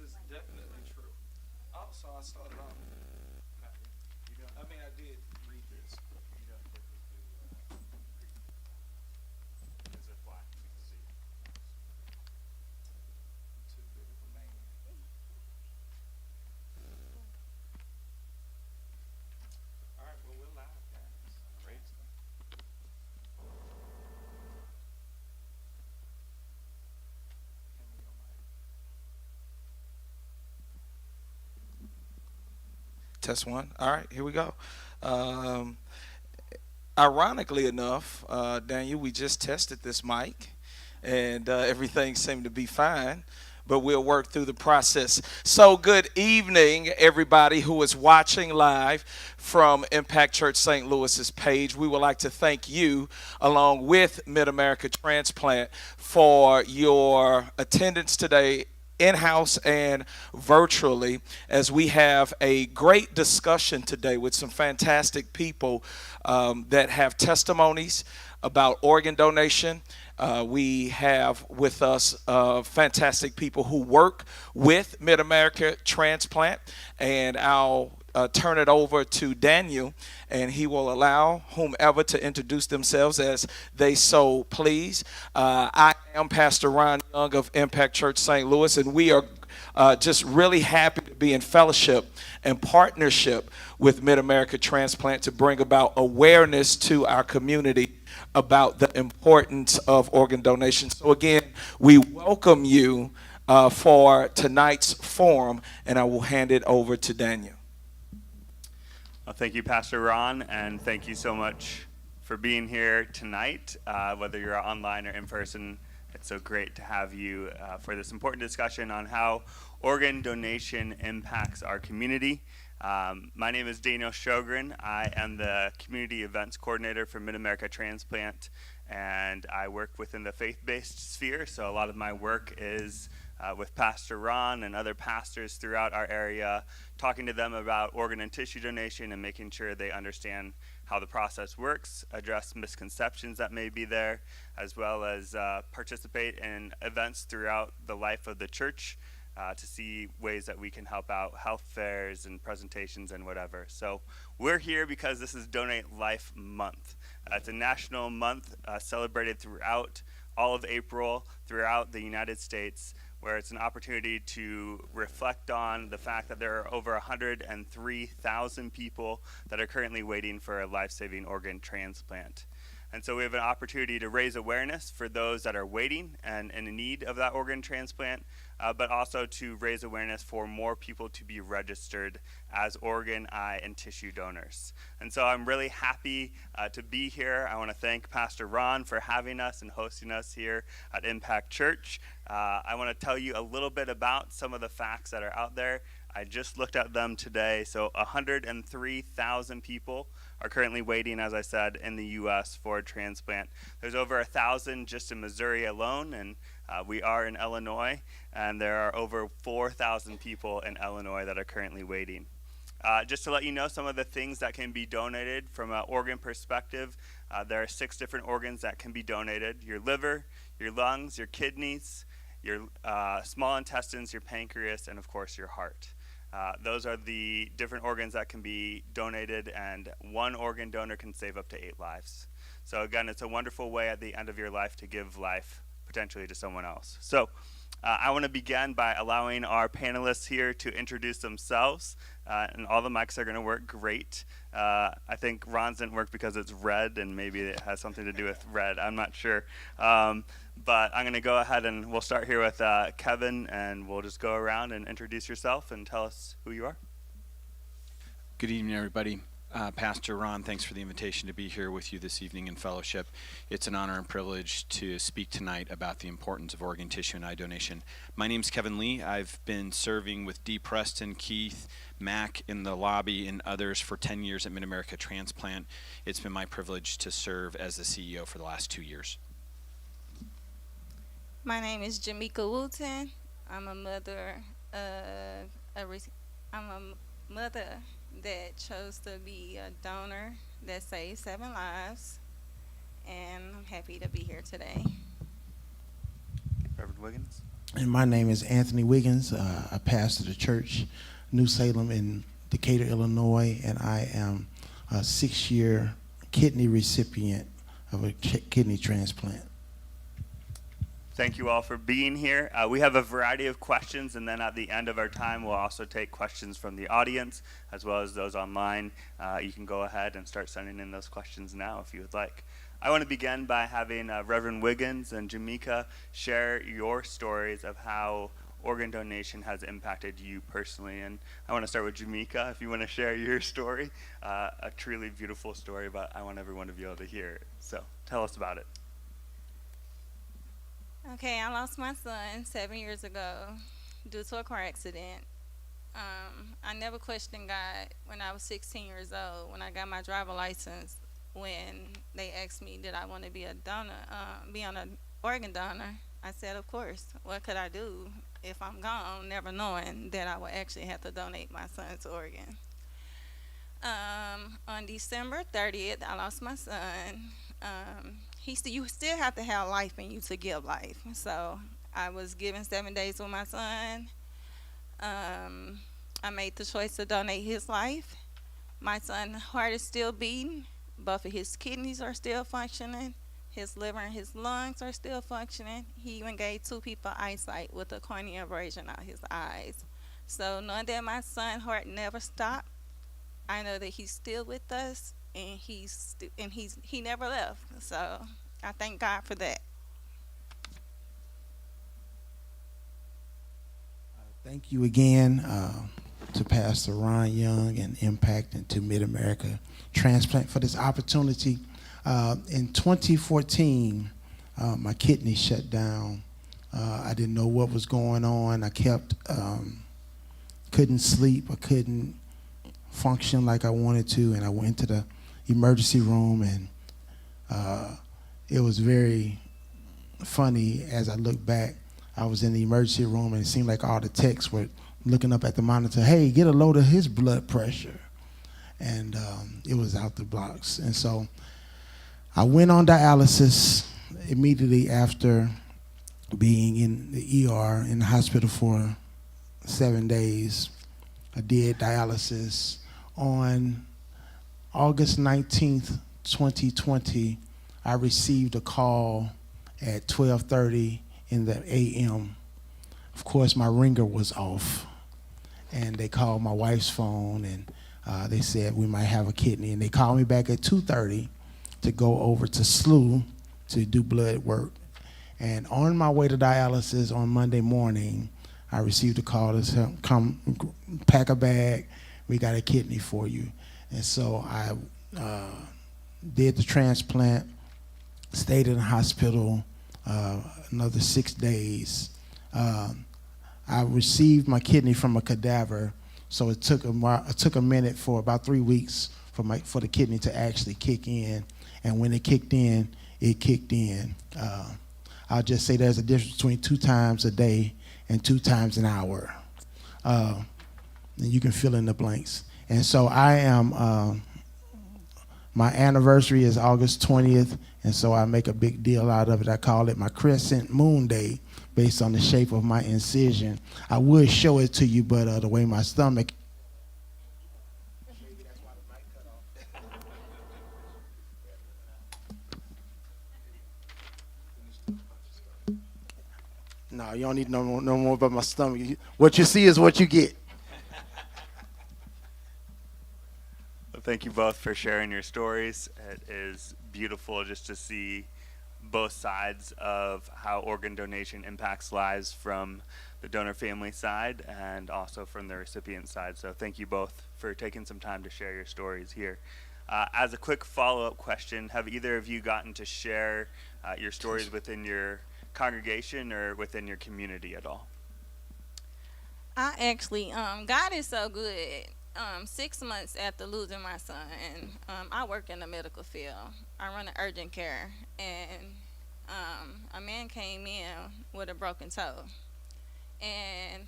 is definitely true. Also, I started off. I mean, I did read this. I'm too big of a man. All right, well, we're live, guys. Great stuff. Hand me your mic. Test one. All right, here we go. Um, Ironically enough, Daniel, we just tested this mic, and everything seemed to be fine. But we'll work through the process. So, good evening, everybody who is watching live from Impact Church St. Louis's page. We would like to thank you, along with Mid America Transplant, for your attendance today in-house and virtually, as we have a great discussion today with some fantastic people that have testimonies about organ donation. We have with us fantastic people who work with Mid-America Transplant, and I'll turn it over to Daniel, and he will allow whomever to introduce themselves as they so please. I am Pastor Ron Young of Impact Church St. Louis, and we are just really happy to be in fellowship and partnership with Mid-America Transplant to bring about awareness to our community about the importance of organ donation. So again, we welcome you for tonight's forum, and I will hand it over to Daniel. Well, thank you, Pastor Ron, and thank you so much for being here tonight, whether you're online or in person. It's so great to have you for this important discussion on how organ donation impacts our community. My name is Daniel Sjogren. I am the Community Events Coordinator for Mid-America Transplant, and I work within the faith-based sphere, so a lot of my work is with Pastor Ron and other pastors throughout our area, talking to them about organ and tissue donation and making sure they understand how the process works, address misconceptions that may be there, as well as participate in events throughout the life of the church to see ways that we can help out, health fairs and presentations and whatever. So we're here because this is Donate Life Month. It's a national month celebrated throughout all of April, throughout the United States, where it's an opportunity to reflect on the fact that there are over 103,000 people that are currently waiting for a life-saving organ transplant. And so we have an opportunity to raise awareness for those that are waiting and in need of that organ transplant, but also to raise awareness for more people to be registered as organ, eye, and tissue donors. And so I'm really happy to be here. I want to thank Pastor Ron for having us and hosting us here at Impact Church. I want to tell you a little bit about some of the facts that are out there. I just looked at them today. So 103,000 people are currently waiting, as I said, in the U.S. for a transplant. There's over 1,000 just in Missouri alone, and we are in Illinois, and there are over 4,000 people in Illinois that are currently waiting. Just to let you know some of the things that can be donated from an organ perspective, there are 6 different organs that can be donated: your liver, your lungs, your kidneys, your small intestines, your pancreas, and of course your heart. Those are the different organs that can be donated, and one organ donor can save up to 8 lives. So again, it's a wonderful way at the end of your life to give life potentially to someone else. So I want to begin by allowing our panelists here to introduce themselves, and all the mics are going to work great. I think Ron's didn't work because it's red, and maybe it has something to do with red. I'm not sure. But I'm going to go ahead and we'll start here with Kevin, and we'll just go around and introduce yourself and tell us who you are. Good evening, everybody. Pastor Ron, thanks for the invitation to be here with you this evening in fellowship. It's an honor and privilege to speak tonight about the importance of organ, tissue, and eye donation. My name's Kevin Lee. I've been serving with Dee Preston, Keith, Mac in the lobby, and others for 10 years at Mid-America Transplant. It's been my privilege to serve as the CEO for the last 2 years. My name is Jamaica Wooten. I'm a mother. I'm a mother that chose to be a donor that saved 7 lives, and I'm happy to be here today. Reverend Wiggins. And my name is Anthony Wiggins. I pastor the church, New Salem in Decatur, Illinois, and I am a 6-year kidney recipient of a kidney transplant. Thank you all for being here. We have a variety of questions, and then at the end of our time, we'll also take questions from the audience as well as those online. You can go ahead and start sending in those questions now if you would like. I want to begin by having Reverend Wiggins and Jamaica share your stories of how organ donation has impacted you personally. And I want to start with Jamaica, if you want to share your story. A truly beautiful story, but I want everyone to be able to hear it. So tell us about it. Okay, I lost my son 7 years ago due to a car accident. I never questioned God when I was 16 years old, when I got my driver license, when they asked me did I want to be a donor, be on an organ donor. I said, of course. What could I do if I'm gone, never knowing that I would actually have to donate my son's organ? On December 30th, I lost my son. You still have to have life in you to give life. So I was given 7 days with my son. I made the choice to donate his life. My son's heart is still beating. Both of his kidneys are still functioning. His liver and his lungs are still functioning. He even gave 2 people eyesight with a cornea abrasion out his eyes. So knowing that my son's heart never stopped, I know that he's still with us, and he never left. So I thank God for that. Thank you again to Pastor Ron Young and Impact and to Mid-America Transplant for this opportunity. In 2014, my kidney shut down. I didn't know what was going on. I couldn't sleep. I couldn't function like I wanted to, and I went to the emergency room, and it was very funny as I look back. I was in the emergency room, and it seemed like all the techs were looking up at the monitor, hey, get a load of his blood pressure. And it was out the blocks. And so I went on dialysis immediately after being in the ER in the hospital for 7 days. I did dialysis. On August 19th, 2020, I received a call at 12:30 in the a.m. Of course, my ringer was off, and they called my wife's phone, and they said we might have a kidney, and they called me back at 2:30 to go over to SLU to do blood work. And on my way to dialysis on Monday morning, I received a call to say, come pack a bag, we got a kidney for you. And so I did the transplant, stayed in the hospital another 6 days. I received my kidney from a cadaver, so it took a minute for about 3 weeks for the kidney to actually kick in. And when it kicked in, it kicked in. I'll just say there's a difference between 2 times a day and 2 times an hour. And you can fill in the blanks. And so I am, my anniversary is August 20th, and so I make a big deal out of it. I call it my crescent moon day based on the shape of my incision. I would show it to you, but the way my stomach. No, you don't need no more about my stomach. What you see is what you get. Well, thank you both for sharing your stories. It is beautiful just to see both sides of how organ donation impacts lives from the donor family side and also from the recipient side. So thank you both for taking some time to share your stories here. As a quick follow-up question, have either of you gotten to share your stories within your congregation or within your community at all? I actually, God is so good. 6 months after losing my son, I work in the medical field. I run an urgent care, and a man came in with a broken toe. And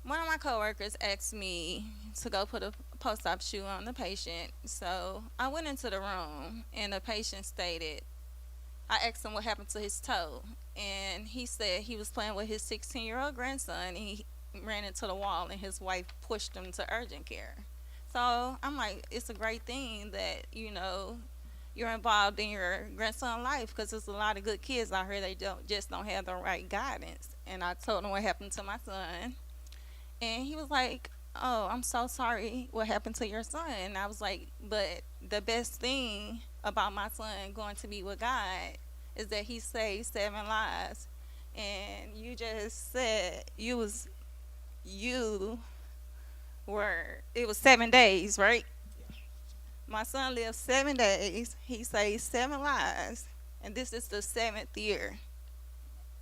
one of my coworkers asked me to go put a post-op shoe on the patient. So I went into the room, and the patient stated, I asked him what happened to his toe, and he said he was playing with his 16-year-old grandson, and he ran into the wall, and his wife pushed him to urgent care. So I'm like, it's a great thing that you're involved in your grandson's life, because there's a lot of good kids out here. They don't have the right guidance. And I told him what happened to my son, and he was like, "Oh, I'm so sorry. What happened to your son?" And I was like, "But the best thing about my son going to be with God is that he saved 7 lives." And you just said you were it was 7 days, right? My son lived 7 days. He saved 7 lives, and this is the 7th year.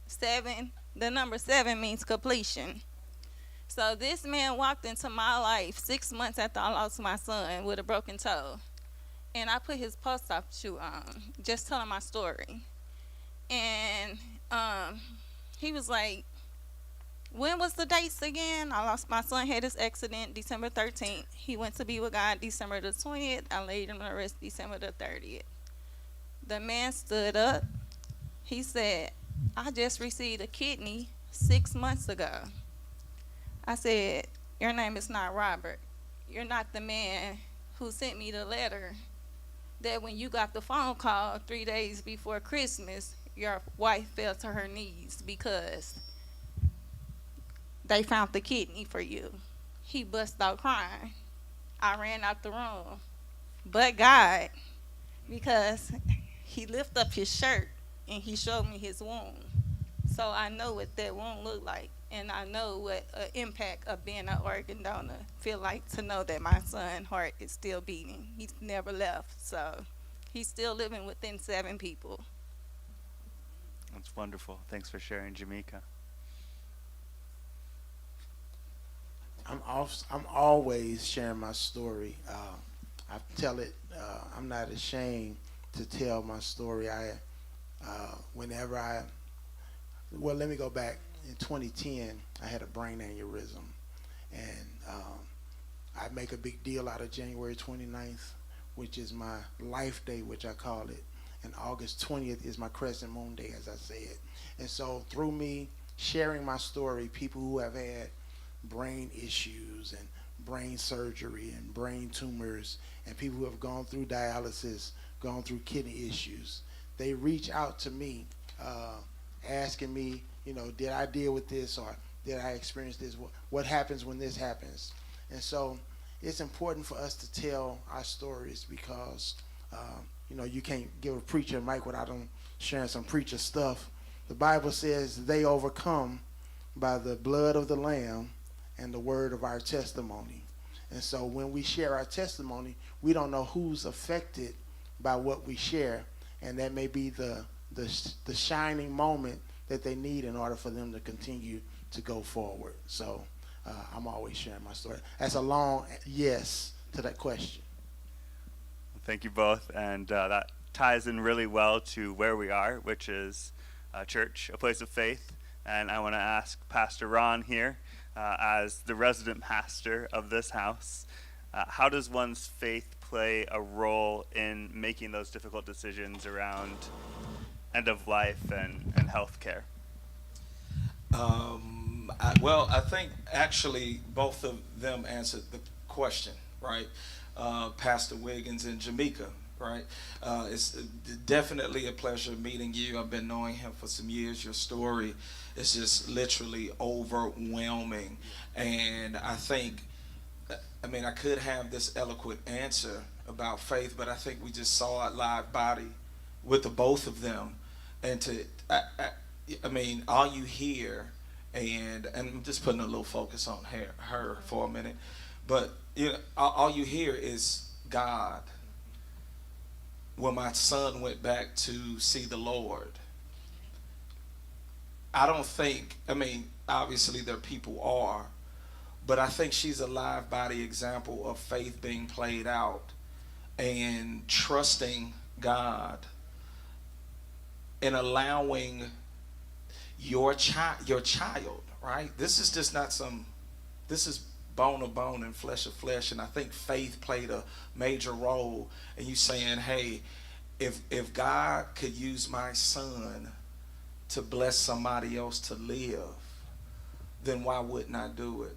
Seven. The number seven means completion. So this man walked into my life 6 months after I lost my son with a broken toe. And I put his post office shoe on, just telling my story. And he was like, "When was the dates again?" I lost my son, had his accident December 13th. He went to be with God December the 20th. I laid him to rest December the 30th. The man stood up. He said, "I just received a kidney 6 months ago." I said, "Your name is not Robert. You're not the man who sent me the letter that when you got the phone call 3 days before Christmas, your wife fell to her knees because they found the kidney for you." He bust out crying. I ran out the room. But God, because he lifted up his shirt and he showed me his wound. So I know what that wound looked like. And I know what an impact of being an organ donor feel like, to know that my son's heart is still beating. He's never left. So he's still living within 7 people. That's wonderful. Thanks for sharing, Jamaica. I'm always sharing my story. I tell it. I'm not ashamed to tell my story. Whenever let me go back. In 2010, I had a brain aneurysm, and I make a big deal out of January 29th, which is my life day, which I call it, and August 20th is my crescent moon day, as I said. And so through me sharing my story, people who have had brain issues and brain surgery and brain tumors, and people who have gone through dialysis, gone through kidney issues, they reach out to me asking me, did I deal with this, or did I experience this? What happens when this happens? And so it's important for us to tell our stories, because you can't give a preacher a mic without them sharing some preacher stuff. The Bible says they overcome by the blood of the Lamb and the word of our testimony. And so when we share our testimony, we don't know who's affected by what we share, and that may be the shining moment that they need in order for them to continue to go forward. So I'm always sharing my story. That's a long yes to that question. Thank you both, and that ties in really well to where we are, which is a church, a place of faith. And I want to ask Pastor Ron here, as the resident pastor of this house, how does one's faith play a role in making those difficult decisions around end of life and healthcare? I think actually both of them answered the question, right? Pastor Wiggins and Jamaica, right? It's definitely a pleasure meeting you. I've been knowing him for some years. Your story is just literally overwhelming. And I think, I could have this eloquent answer about faith, but I think we just saw a live body with the both of them. And all you hear, and I'm just putting a little focus on her for a minute, but all you hear is God. When my son went back to see the Lord, I don't think, obviously there people are, but I think she's a live body example of faith being played out and trusting God and allowing your child, right? This is just not this is bone of bone and flesh of flesh. And I think faith played a major role in you saying, hey, if God could use my son to bless somebody else to live, then why wouldn't I do it?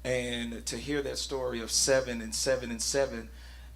And to hear that story of 7 and 7 and 7,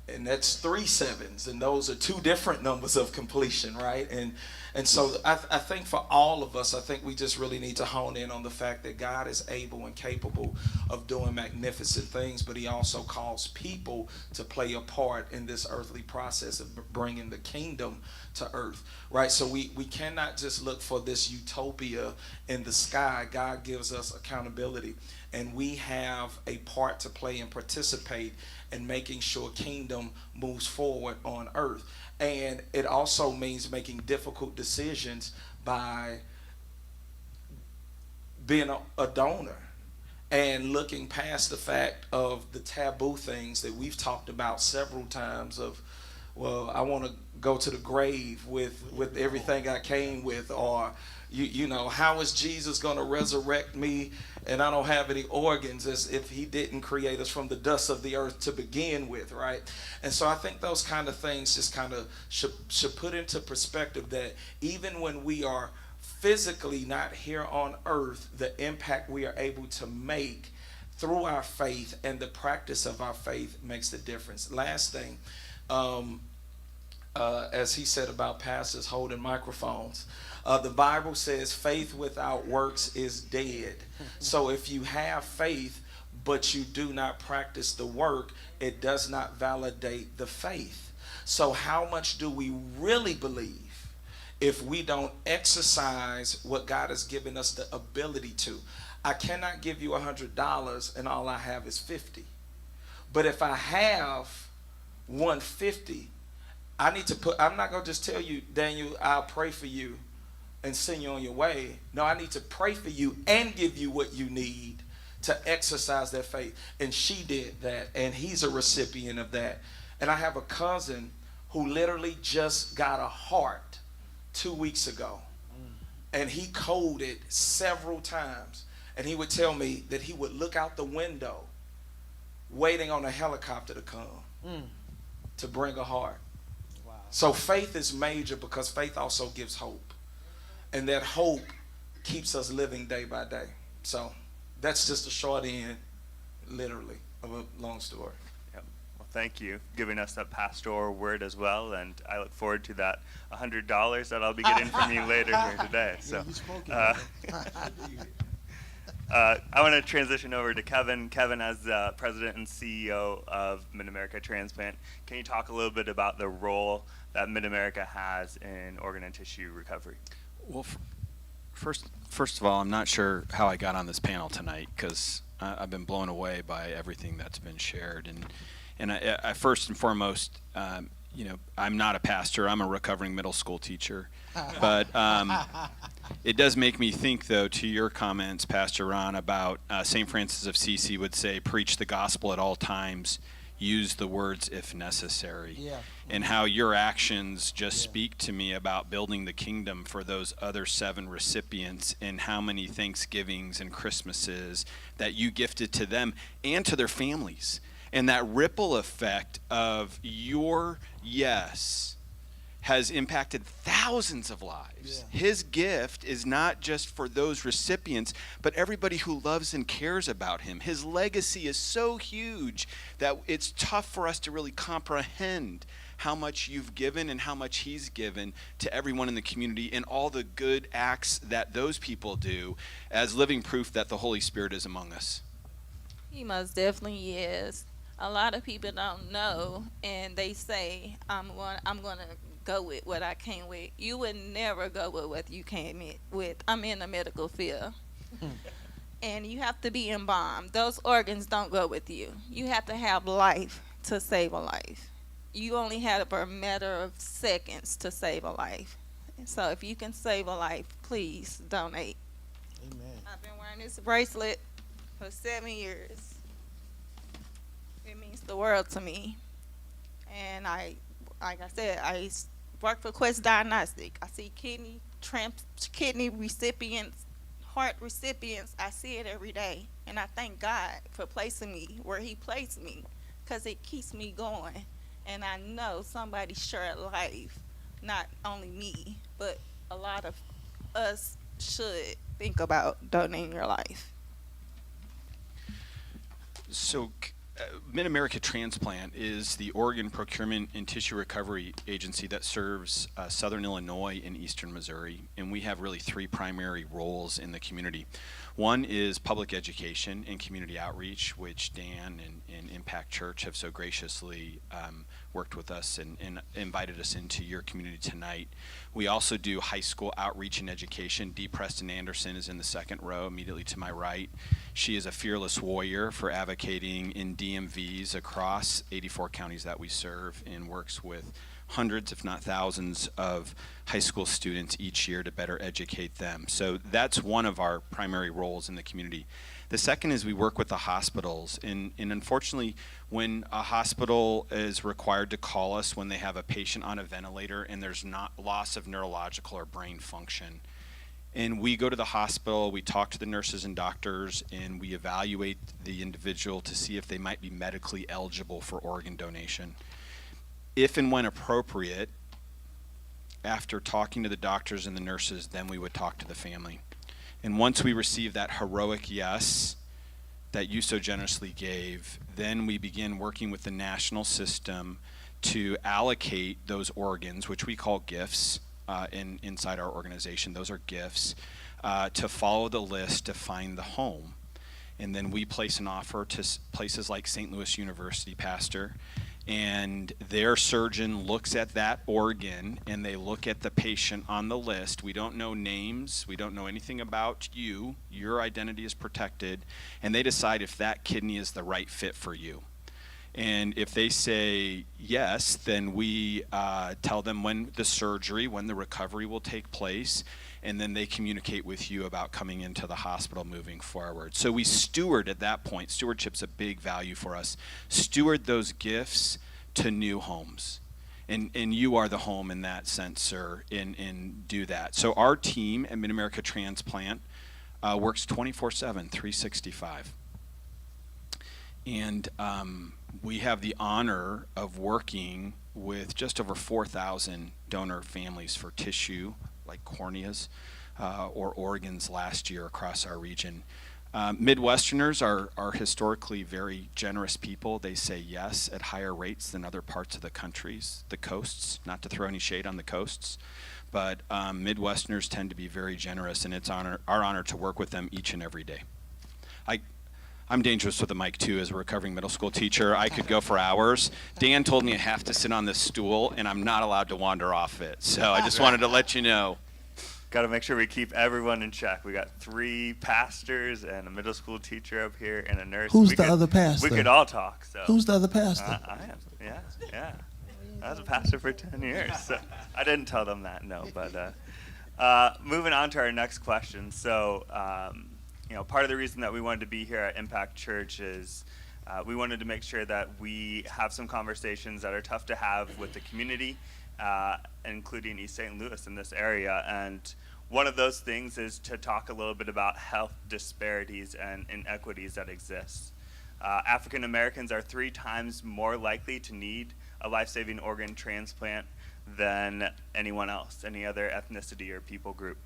and that's three sevens, and those are two different numbers of completion, right? And so I think for all of us, I think we just really need to hone in on the fact that God is able and capable of doing magnificent things, but he also calls people to play a part in this earthly process of bringing the kingdom to earth, right? So we cannot just look for this utopia in the sky. God gives us accountability, and we have a part to play and participate in making sure kingdom moves forward on earth. And it also means making difficult decisions by being a donor and looking past the fact of the taboo things that we've talked about several times of, well, I want to go to the grave with everything I came with, or you know, how is Jesus going to resurrect me and I don't have any organs, as if he didn't create us from the dust of the earth to begin with, right? And so I think those kind of things just kind of should put into perspective that even when we are physically not here on earth, the impact we are able to make through our faith and the practice of our faith makes the difference. Last thing, as he said about pastors holding microphones, the Bible says faith without works is dead. So if you have faith but you do not practice the work, it does not validate the faith. So how much do we really believe if we don't exercise what God has given us the ability to? I cannot give you $100 and all I have is 50. But if I have 150, I need to put, I'm not going to just tell you, Daniel, I'll pray for you and send you on your way. No, I need to pray for you and give you what you need to exercise that faith. And she did that, and he's a recipient of that. And I have a cousin who literally just got a heart 2 weeks ago. And he coded several times. And he would tell me that he would look out the window waiting on a helicopter to come to bring a heart. Wow. So faith is major because faith also gives hope. And that hope keeps us living day by day. So that's just a short end, literally, of a long story. Yep. Well, thank you for giving us that pastoral word as well. And I look forward to that $100 that I'll be getting from you later here today. So, Yeah, you spoke I want to transition over to Kevin. Kevin, as the president and CEO of Mid-America Transplant, can you talk a little bit about the role that Mid-America has in organ and tissue recovery? Well, first of all, I'm not sure how I got on this panel tonight because I've been blown away by everything that's been shared. And I first and foremost, you know, I'm not a pastor. I'm a recovering middle school teacher. But it does make me think, though, to your comments, Pastor Ron, about St. Francis of Assisi would say, preach the gospel at all times, use the words if necessary. Yeah. And how your actions just speak to me about building the kingdom for those other 7 recipients, and how many Thanksgivings and Christmases that you gifted to them and to their families. And that ripple effect of your yes has impacted thousands of lives. Yeah. His gift is not just for those recipients, but everybody who loves and cares about him. His legacy is so huge that it's tough for us to really comprehend how much you've given and how much he's given to everyone in the community, and all the good acts that those people do as living proof that the Holy Spirit is among us. He most definitely is. A lot of people don't know, and they say, I'm going to go with what I came with. You would never go with what you came with. I'm in the medical field. And you have to be embalmed. Those organs don't go with you. You have to have life to save a life. You only have a matter of seconds to save a life. So if you can save a life, please donate. Amen. I've been wearing this bracelet for 7 years. It means the world to me. And like I said, I work for Quest Diagnostic. I see kidney recipients, heart recipients. I see it every day. And I thank God for placing me where he placed me, because it keeps me going. And I know somebody shared life, not only me, but a lot of us should think about donating your life? So, Mid-America Transplant is the organ procurement and tissue recovery agency that serves southern Illinois and eastern Missouri, and we have really three primary roles in the community. One is public education and community outreach, which Dan and Impact Church have so graciously worked with us and invited us into your community tonight. We also do high school outreach and education. Dee Preston Anderson is in the second row immediately to my right. She is a fearless warrior for advocating in DMVs across 84 counties that we serve and works with hundreds, if not thousands, of high school students each year to better educate them. So that's one of our primary roles in the community. The second is we work with the hospitals, and unfortunately, when a hospital is required to call us when they have a patient on a ventilator and there's not loss of neurological or brain function, and we go to the hospital, we talk to the nurses and doctors, and we evaluate the individual to see if they might be medically eligible for organ donation. If and when appropriate, after talking to the doctors and the nurses, then we would talk to the family. And once we receive that heroic yes that you so generously gave, then we begin working with the national system to allocate those organs, which we call gifts inside our organization. Those are gifts, to follow the list to find the home. And then we place an offer to places like St. Louis University, Pastor, and their surgeon looks at that organ and they look at the patient on the list. We don't know names, we don't know anything about you, your identity is protected, and they decide if that kidney is the right fit for you. And if they say yes, then we tell them when the surgery, when the recovery will take place, and then they communicate with you about coming into the hospital moving forward. So we steward at that point. Stewardship's a big value for us. Steward those gifts to new homes. And you are the home in that sense, sir, and do that. So our team at Mid-America Transplant works 24/7, 365. And we have the honor of working with just over 4,000 donor families for tissue, like corneas or organs last year across our region. Midwesterners are historically very generous people. They say yes at higher rates than other parts of the countries, the coasts, not to throw any shade on the coasts, but Midwesterners tend to be very generous, and it's our honor to work with them each and every day. I'm dangerous with the mic too as a recovering middle school teacher. I could go for hours. Dan told me I have to sit on this stool and I'm not allowed to wander off it. So I just wanted to let you know. Got to make sure we keep everyone in check. We got 3 pastors and a middle school teacher up here and a nurse. Who's the other pastor? We could all talk. So Who's the other pastor? I am. Yeah. I was a pastor for 10 years. So I didn't tell them that, no. But moving on to our next question. So, part of the reason that we wanted to be here at Impact Church is we wanted to make sure that we have some conversations that are tough to have with the community, including East St. Louis in this area. And one of those things is to talk a little bit about health disparities and inequities that exist. African Americans are 3 times more likely to need a life-saving organ transplant than anyone else, any other ethnicity or people group.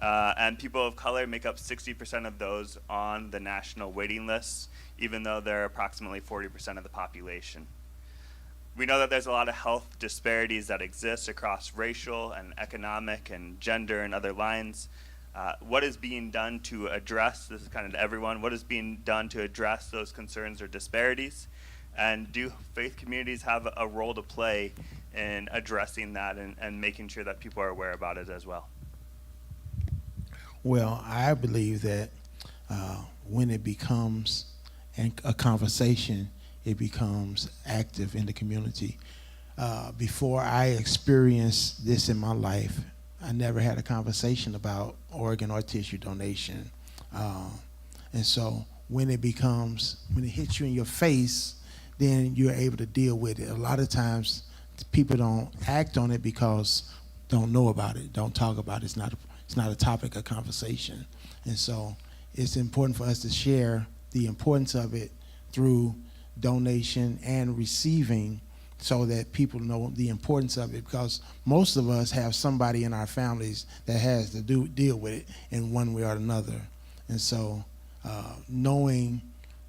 And people of color make up 60% of those on the national waiting lists, even though they're approximately 40% of the population. We know that there's a lot of health disparities that exist across racial and economic and gender and other lines. What is being done to address, this is kind of to everyone, what is being done to address those concerns or disparities? And do faith communities have a role to play in addressing that and making sure that people are aware about it as well? Well, I believe that when it becomes a conversation, it becomes active in the community. Before I experienced this in my life, I never had a conversation about organ or tissue donation. And so when it hits you in your face, then you're able to deal with it. A lot of times people don't act on it because don't know about it, don't talk about it. It's not a topic of conversation. And so it's important for us to share the importance of it through donation and receiving so that people know the importance of it, because most of us have somebody in our families that has to deal with it in one way or another. And so knowing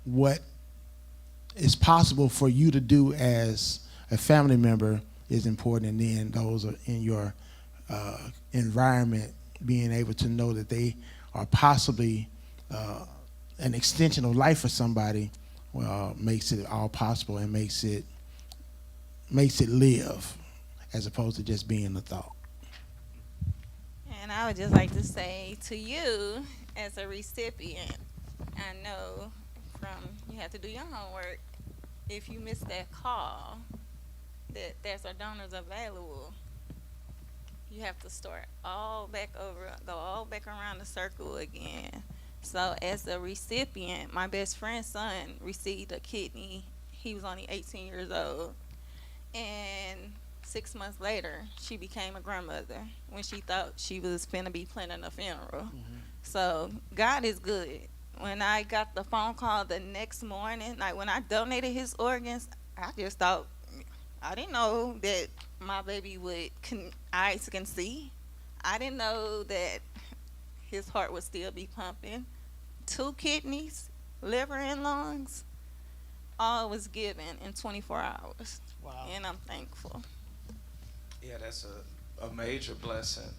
what is possible for you to do as a family member is important, and then those are in your environment being able to know that they are possibly an extension of life for somebody makes it all possible, and makes it live, as opposed to just being a thought. And I would just like to say to you, as a recipient, I know from you have to do your homework. If you miss that call, that there's our donors available. You have to start all back over, go all back around the circle again. So as a recipient, my best friend's son received a kidney. He was only 18 years old. And 6 months later, she became a grandmother when she thought she was finna be planning a funeral. So God is good. When I got the phone call the next morning, like when I donated his organs, I just thought, I didn't know that my baby would eyes can see. I didn't know that his heart would still be pumping. 2 kidneys, liver and lungs, all was given in 24 hours. Wow. And I'm thankful. Yeah, that's a major blessing.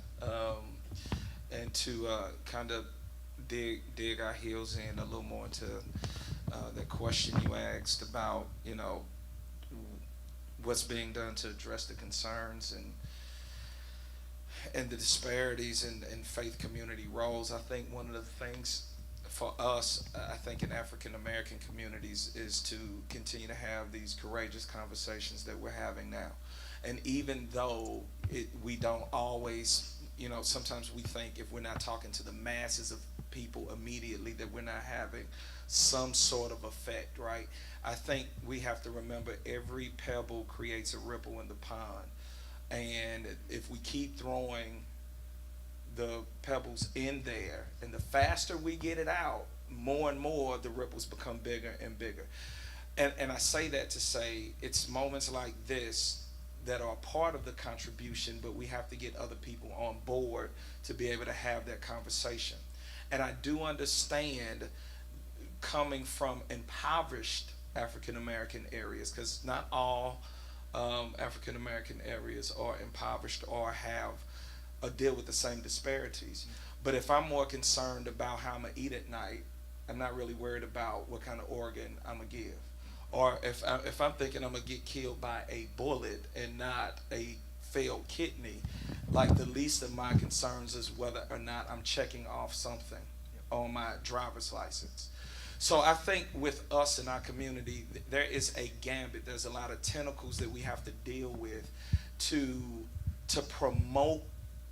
And to kind of dig our heels in a little more into the question you asked about, what's being done to address the concerns and the disparities in faith community roles. I think one of the things for us, I think in African American communities, is to continue to have these courageous conversations that we're having now. And even though we don't always, sometimes we think if we're not talking to the masses of people immediately that we're not having some sort of effect, right? I think we have to remember every pebble creates a ripple in the pond. And if we keep throwing the pebbles in there, and the faster we get it out, more and more the ripples become bigger and bigger. And I say that to say it's moments like this that are part of the contribution, but we have to get other people on board to be able to have that conversation. And I do understand coming from impoverished African American areas, because not all African American areas are impoverished or have deal with the same disparities. But if I'm more concerned about how I'm gonna eat at night, I'm not really worried about what kind of organ I'm gonna give. Or if I'm thinking I'm gonna get killed by a bullet and not a failed kidney, like the least of my concerns is whether or not I'm checking off something on my driver's license. So I think with us in our community, there is a gambit. There's a lot of tentacles that we have to deal with to promote,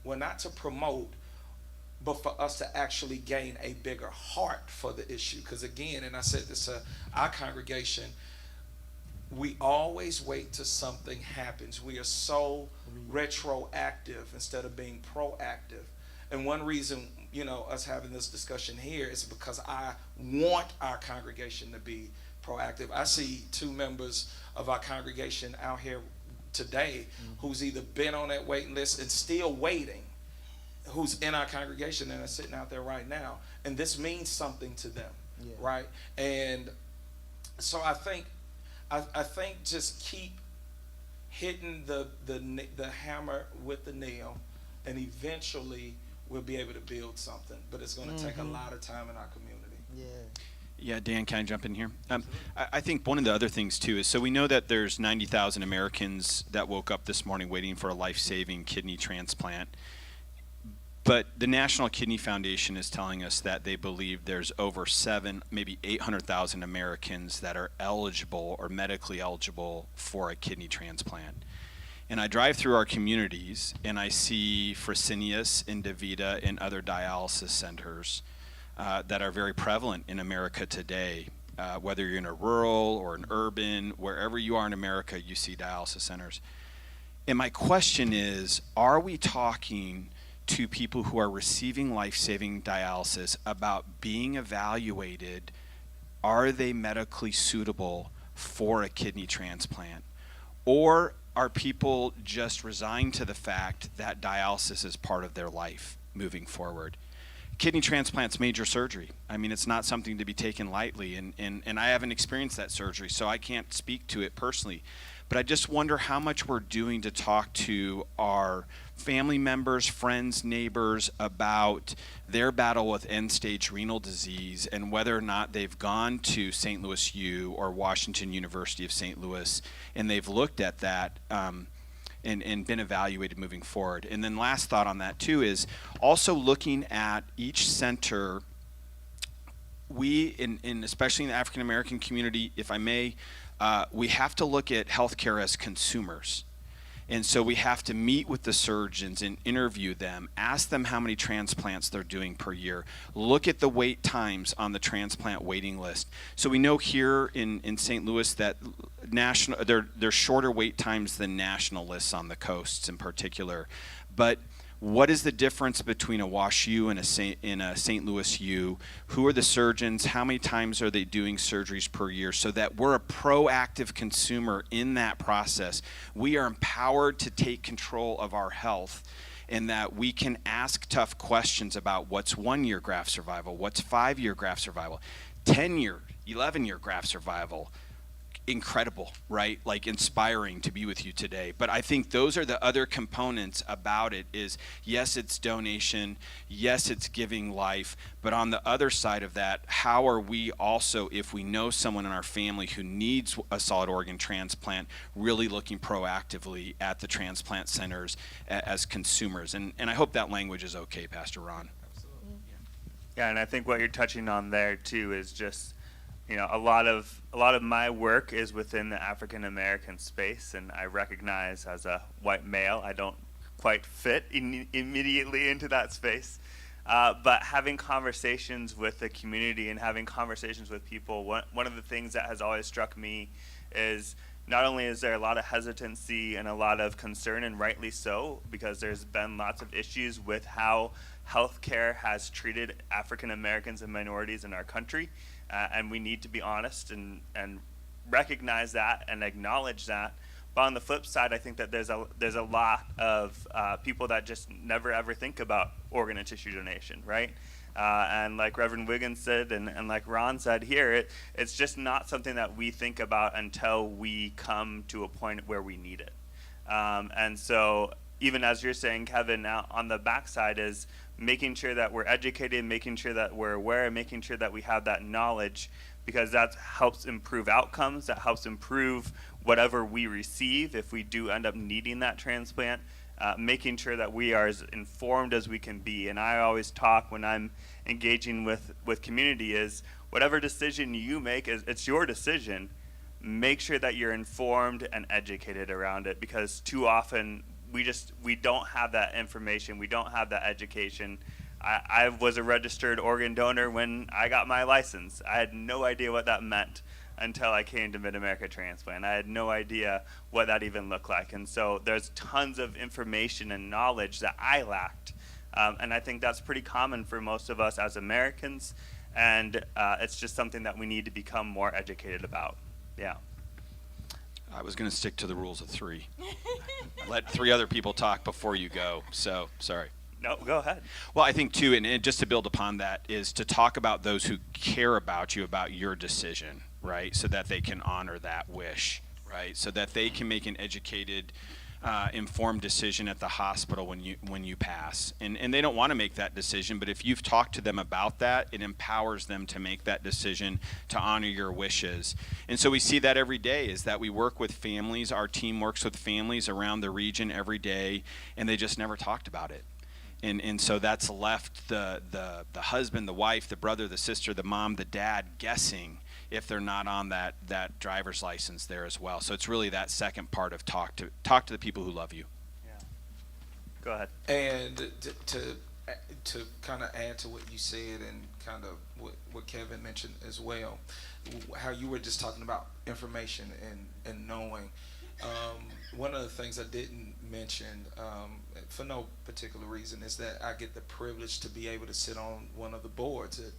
well, not to promote, but for us to actually gain a bigger heart for the issue. Because again, and I said this to our congregation, we always wait till something happens. We are so retroactive instead of being proactive. And one reason, us having this discussion here is because I want our congregation to be proactive. I see 2 members of our congregation out here today who's either been on that waiting list and still waiting, who's in our congregation and are sitting out there right now. And this means something to them, right? And so I think just keep hitting the hammer with the nail, and eventually we'll be able to build something. But it's going to take a lot of time in our community. Yeah, Dan, can I jump in here? I think one of the other things, too, is so we know that there's 90,000 Americans that woke up this morning waiting for a life-saving kidney transplant. But the National Kidney Foundation is telling us that they believe there's over 7, maybe 800,000 Americans that are eligible or medically eligible for a kidney transplant. And I drive through our communities, and I see Fresenius and DaVita and other dialysis centers that are very prevalent in America today. Whether you're in a rural or an urban, wherever you are in America, you see dialysis centers. And my question is, are we talking to people who are receiving life-saving dialysis about being evaluated? Are they medically suitable for a kidney transplant? Or are people just resigned to the fact that dialysis is part of their life moving forward? Kidney transplant's major surgery. I mean, it's not something to be taken lightly, and I haven't experienced that surgery, so I can't speak to it personally. But I just wonder how much we're doing to talk to our family members, friends, neighbors about their battle with end-stage renal disease and whether or not they've gone to St. Louis U or Washington University of St. Louis and they've looked at that and been evaluated moving forward. And then last thought on that too is also looking at each center. We, especially in the African American community, if I may, we have to look at healthcare as consumers. And so we have to meet with the surgeons and interview them, ask them how many transplants they're doing per year, look at the wait times on the transplant waiting list. So we know here in St. Louis that there's shorter wait times than national lists on the coasts in particular. But what is the difference between a Wash U and a St. Louis U? Who are the surgeons? How many times are they doing surgeries per year? So that we're a proactive consumer in that process. We are empowered to take control of our health, and that we can ask tough questions about what's 1-year graft survival, what's 5-year graft survival, 10-year, 11-year graft survival. Incredible, right? Like inspiring to be with you today. But I think those are the other components about it is, yes, it's donation, yes, it's giving life, but on the other side of that, how are we also, if we know someone in our family who needs a solid organ transplant, really looking proactively at the transplant centers as consumers? And I hope that language is okay, Pastor Ron. Yeah, and I think what you're touching on there too is just, a lot of my work is within the African American space, and I recognize as a white male I don't quite fit immediately into that space. But having conversations with the community and having conversations with people, one of the things that has always struck me is not only is there a lot of hesitancy and a lot of concern, and rightly so, because there's been lots of issues with how healthcare has treated African Americans and minorities in our country. And we need to be honest and recognize that and acknowledge that. But on the flip side, I think that there's a lot of people that just never ever think about organ and tissue donation, right? And like Reverend Wiggins said, and like Ron said here, it's just not something that we think about until we come to a point where we need it. And so even as you're saying, Kevin, now on the backside is making sure that we're educated, making sure that we're aware, making sure that we have that knowledge, because that helps improve outcomes, that helps improve whatever we receive if we do end up needing that transplant, making sure that we are as informed as we can be. And I always talk when I'm engaging with community is whatever decision you make, it's your decision. Make sure that you're informed and educated around it, because too often we don't have that information. We don't have that education. I was a registered organ donor when I got my license. I had no idea what that meant until I came to Mid-America Transplant. I had no idea what that even looked like. And so there's tons of information and knowledge that I lacked. And I think that's pretty common for most of us as Americans. And it's just something that we need to become more educated about. Yeah. I was going to stick to the rules of 3. Let 3 other people talk before you go. So, sorry. No, go ahead. Well, I think, too, and just to build upon that, is to talk about those who care about you, about your decision, right? So that they can honor that wish, right? So that they can make an educated, informed decision at the hospital when you pass. And they don't want to make that decision, but if you've talked to them about that, it empowers them to make that decision to honor your wishes. And so we see that every day, is that we work with families. Our team works with families around the region every day, and they just never talked about it. And so that's left the husband, the wife, the brother, the sister, the mom, the dad guessing if they're not on that driver's license there as well. So it's really that second part of talk to the people who love you. Yeah. Go ahead. And to kind of add to what you said and kind of what Kevin mentioned as well, how you were just talking about information and knowing. One of the things I didn't mention, for no particular reason, is that I get the privilege to be able to sit on one of the boards at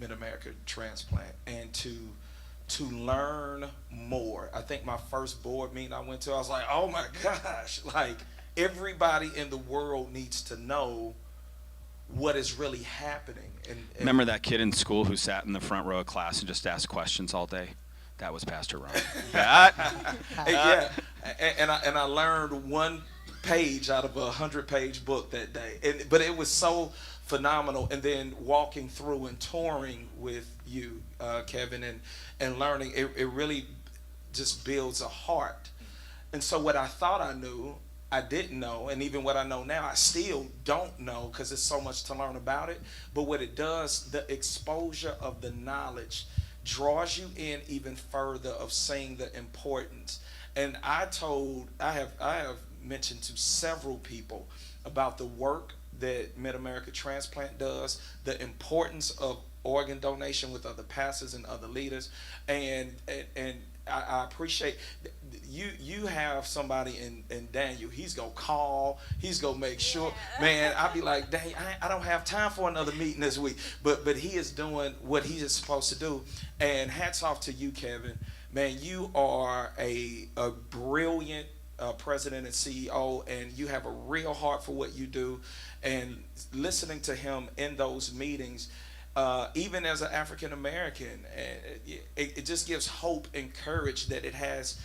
Mid-America Transplant and to to learn more. I think my first board meeting I went to, I was like, oh my gosh, like everybody in the world needs to know what is really happening. And Remember that kid in school who sat in the front row of class and just asked questions all day? That was Pastor Ron. yeah, and I learned one page out of a 100-page book that day, but it was so phenomenal. And then walking through and touring with you, Kevin, and learning, it really just builds a heart. And so what I thought I knew, I didn't know, and even what I know now, I still don't know because there's so much to learn about it. But what it does, the exposure of the knowledge draws you in even further of seeing the importance. And I have mentioned to several people about the work that Mid-America Transplant does, the importance of organ donation with other pastors and other leaders, and I appreciate you have somebody in Daniel. He's gonna call. He's gonna make sure. Man, I'll be like, dang, I don't have time for another meeting this week. But he is doing what he is supposed to do. And hats off to you, Kevin. Man, you are a brilliant president and CEO, and you have a real heart for what you do. And listening to him in those meetings, even as an African American, it just gives hope and courage that it has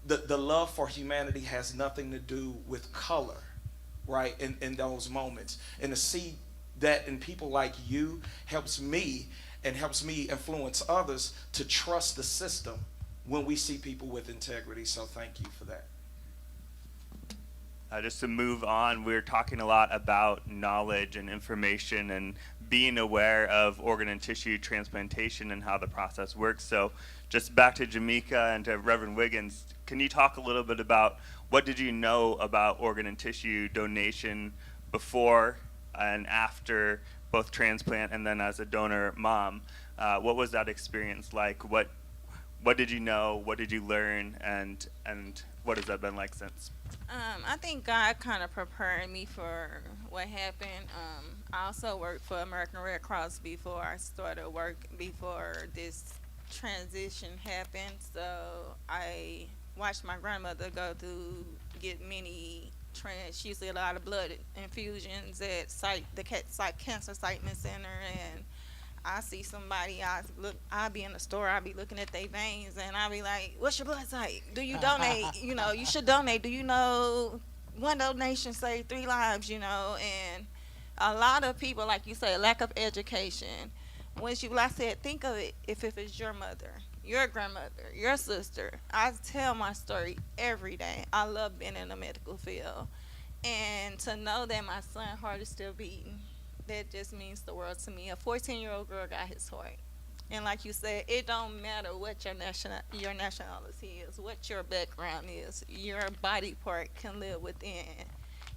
the love for humanity has nothing to do with color, right? In those moments, and to see that in people like you helps me influence others to trust the system when we see people with integrity. So thank you for that. Just to move on, we're talking a lot about knowledge and information and being aware of organ and tissue transplantation and how the process works. So just back to Jamaica and to Reverend Wiggins, can you talk a little bit about what did you know about organ and tissue donation before and after both transplant and then as a donor mom? What was that experience like? What did you know? What did you learn? And what has that been like since? I think God kind of prepared me for what happened. I also worked for American Red Cross before I started work, before this transition happened. So I watched my grandmother go through, get many she used to get a lot of blood infusions at the cancer site in the center, and I see somebody, I'll be in the store, I'll be looking at their veins, and I'll be like, what's your blood type? Do you donate? You should donate. Do you know one donation saved 3 lives, And a lot of people, like you say, lack of education. Like I said, think of it if it's your mother, your grandmother, your sister. I tell my story every day. I love being in the medical field. And to know that my son's heart is still beating, that just means the world to me. A 14-year-old girl got his heart. And like you said, it don't matter what your nationality is, what your background is. Your body part can live within.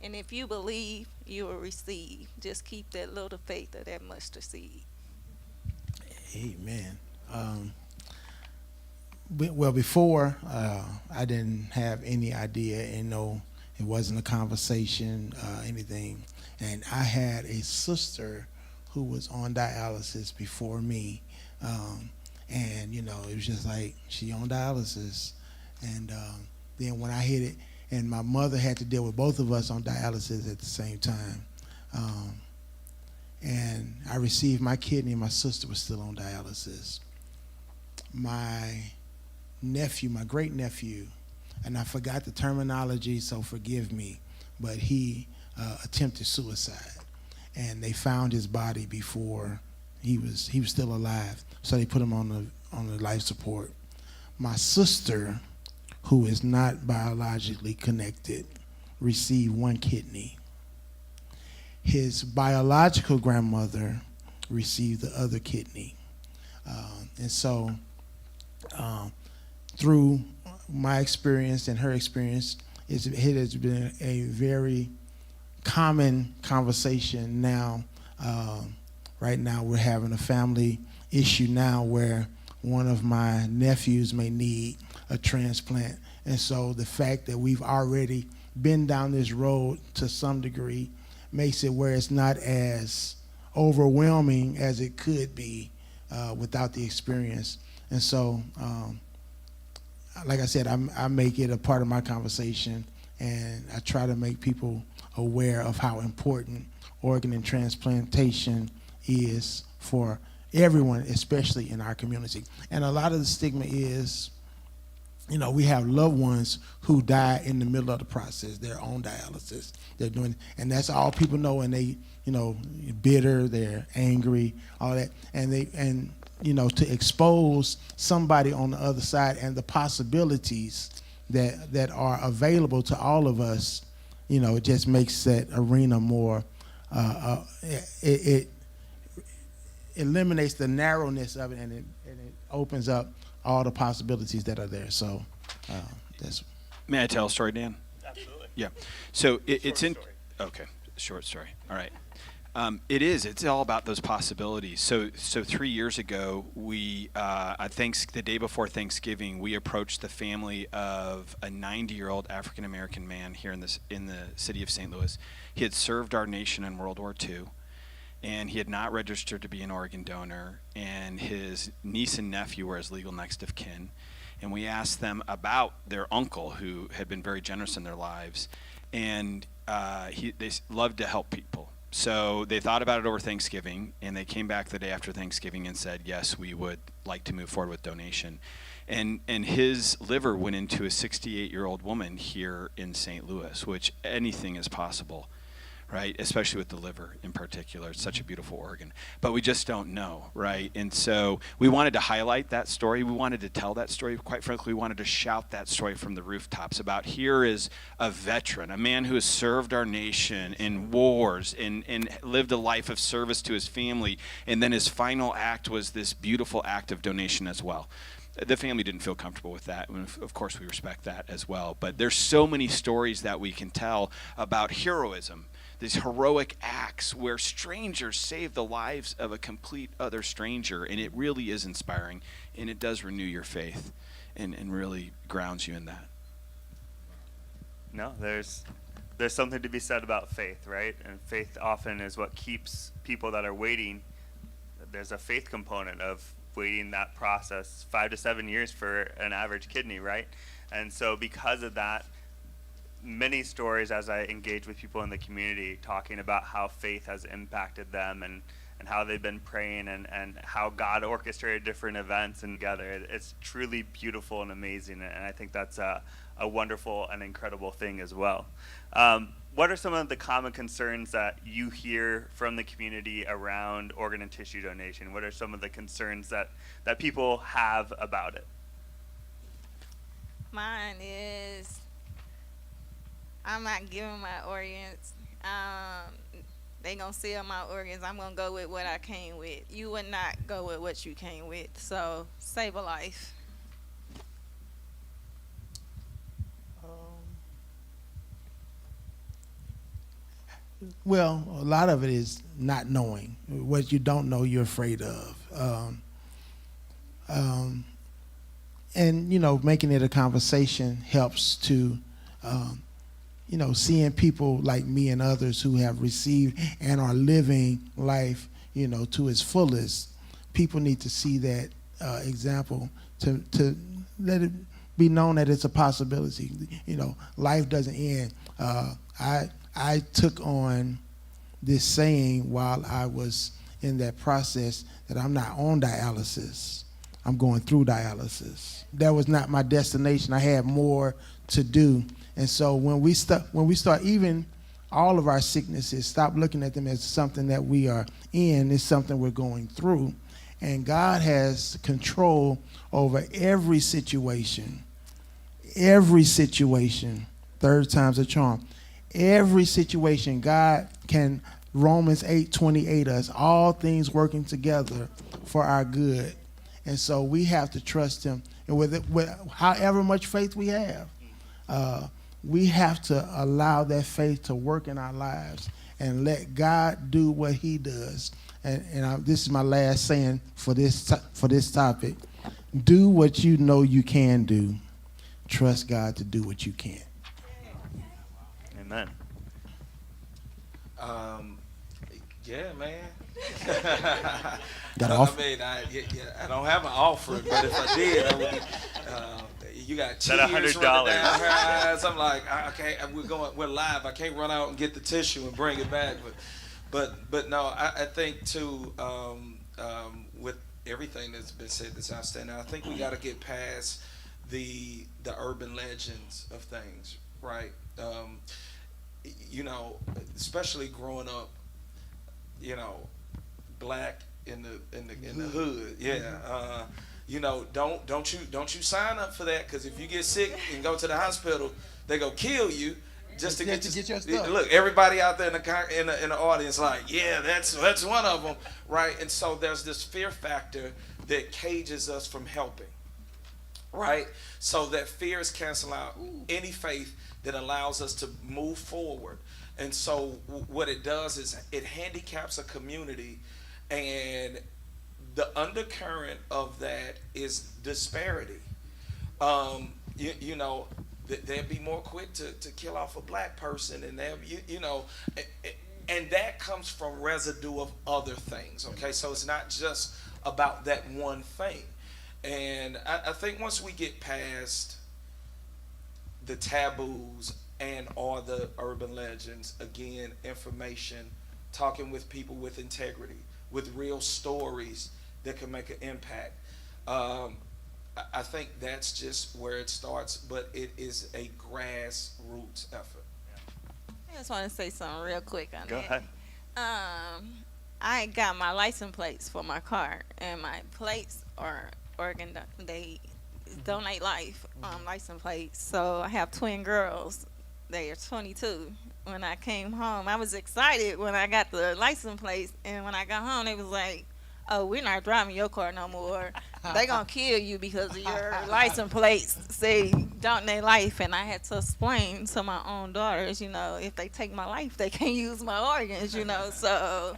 And if you believe, you will receive. Just keep that little faith of that mustard seed. Amen. Well, before, I didn't have any idea and no, it wasn't a conversation, anything. And I had a sister who was on dialysis before me. And, it was just like, she on dialysis. And then when I hit it, and my mother had to deal with both of us on dialysis at the same time. And I received my kidney, and my sister was still on dialysis. My nephew, my great nephew, and I forgot the terminology, so forgive me, but he attempted suicide, and they found his body before he was still alive, so they put him on the life support. My sister, who is not biologically connected, received 1 kidney. His biological grandmother received the other kidney. And so through my experience and her experience, it has been a very common conversation now. Right now we're having a family issue now where one of my nephews may need a transplant. And so the fact that we've already been down this road to some degree makes it where it's not as overwhelming as it could be without the experience. And so, like I said, I make it a part of my conversation, and I try to make people aware of how important organ and transplantation is for everyone, especially in our community. And a lot of the stigma is, we have loved ones who die in the middle of the process. They're on dialysis. They're doing, and that's all people know. And they, bitter. They're angry. All that, and to expose somebody on the other side and the possibilities that are available to all of us, it just makes that arena more. It eliminates the narrowness of it, and it opens up all the possibilities that are there. So that's. May I tell a story, Dan? Absolutely. Yeah. So it's in. story. Okay, short story. All right. It is. It's all about those possibilities. So 3 years ago, we the day before Thanksgiving, we approached the family of a 90-year-old African American man here in the city of St. Louis. He had served our nation in World War II, and he had not registered to be an organ donor. And his niece and nephew were his legal next of kin. And we asked them about their uncle, who had been very generous in their lives, and they loved to help people. So they thought about it over Thanksgiving, and they came back the day after Thanksgiving and said, yes, we would like to move forward with donation. And his liver went into a 68-year-old woman here in St. Louis, which anything is possible, right? Especially with the liver in particular. It's such a beautiful organ. But we just don't know, right? And so we wanted to highlight that story. We wanted to tell that story. Quite frankly, we wanted to shout that story from the rooftops about here is a veteran, a man who has served our nation in wars and lived a life of service to his family. And then his final act was this beautiful act of donation as well. The family didn't feel comfortable with that, and of course we respect that as well. But there's so many stories that we can tell about heroism, these heroic acts where strangers save the lives of a complete other stranger, and it really is inspiring, and it does renew your faith and really grounds you in that. No, there's something to be said about faith, right? And faith often is what keeps people that are waiting. There's a faith component of waiting that process 5 to 7 years for an average kidney, right? And so because of that, many stories as I engage with people in the community talking about how faith has impacted them and how they've been praying and how God orchestrated different events and together. It's truly beautiful and amazing, and I think that's a wonderful and incredible thing as well. What are some of the common concerns that you hear from the community around organ and tissue donation? What are some of the concerns that people have about it? Mine is I'm not giving my organs. They gonna sell my organs. I'm gonna go with what I came with. You would not go with what you came with. So save a life. Well, a lot of it is not knowing. What you don't know, you're afraid of. And, making it a conversation helps to, seeing people like me and others who have received and are living life, to its fullest. People need to see that example to let it be known that it's a possibility. Life doesn't end. I took on this saying while I was in that process that I'm not on dialysis. I'm going through dialysis. That was not my destination. I had more to do. And so when we start even all of our sicknesses, stop looking at them as something that we are in. It's something we're going through. And God has control over every situation. Every situation. Third time's a charm. Every situation, God can, Romans 8:28 us, all things working together for our good. And so we have to trust him. And with however much faith we have to allow that faith to work in our lives and let God do what he does. And this is my last saying for this topic. Do what you know you can do. Trust God to do what you can. Amen. Yeah, man. Got I off. mean, I don't have an offering, but if I did, I would. You got That tears running $100. down her eyes. I'm like, okay, we're live. I can't run out and get the tissue and bring it back. But no, I think too, with everything that's been said that's outstanding, I think we got to get past the urban legends of things, right? You know, especially growing up, you know, black in the hood. Yeah. You know, don't you sign up for that, because if you get sick and go to the hospital, they go kill you just to Just to get your stuff. Look, everybody out there in the audience like, yeah, that's one of them, right? And so there's this fear factor that cages us from helping, right? So that fears cancel out any faith that allows us to move forward. And so what it does is it handicaps a community, and the undercurrent of that is disparity. You know, they'd be more quick to kill off a black person, and you know, and that comes from residue of other things. Okay, so it's not just about that one thing. And I think once we get past the taboos and or the urban legends, again, information, talking with people with integrity, with real stories that can make an impact. I think that's just where it starts, but it is a grassroots effort. I just want to say something real quick on Go that. ahead. I got my license plates for my car, and my plates are they donate life license plates. So I have twin girls. They are 22. When I came home, I was excited when I got the license plates, and when I got home, they was like, "Oh, we're not driving your car no more. They gonna kill you because of your license plates say donate life." And I had to explain to my own daughters, you know, if they take my life, they can't use my organs, you know. So,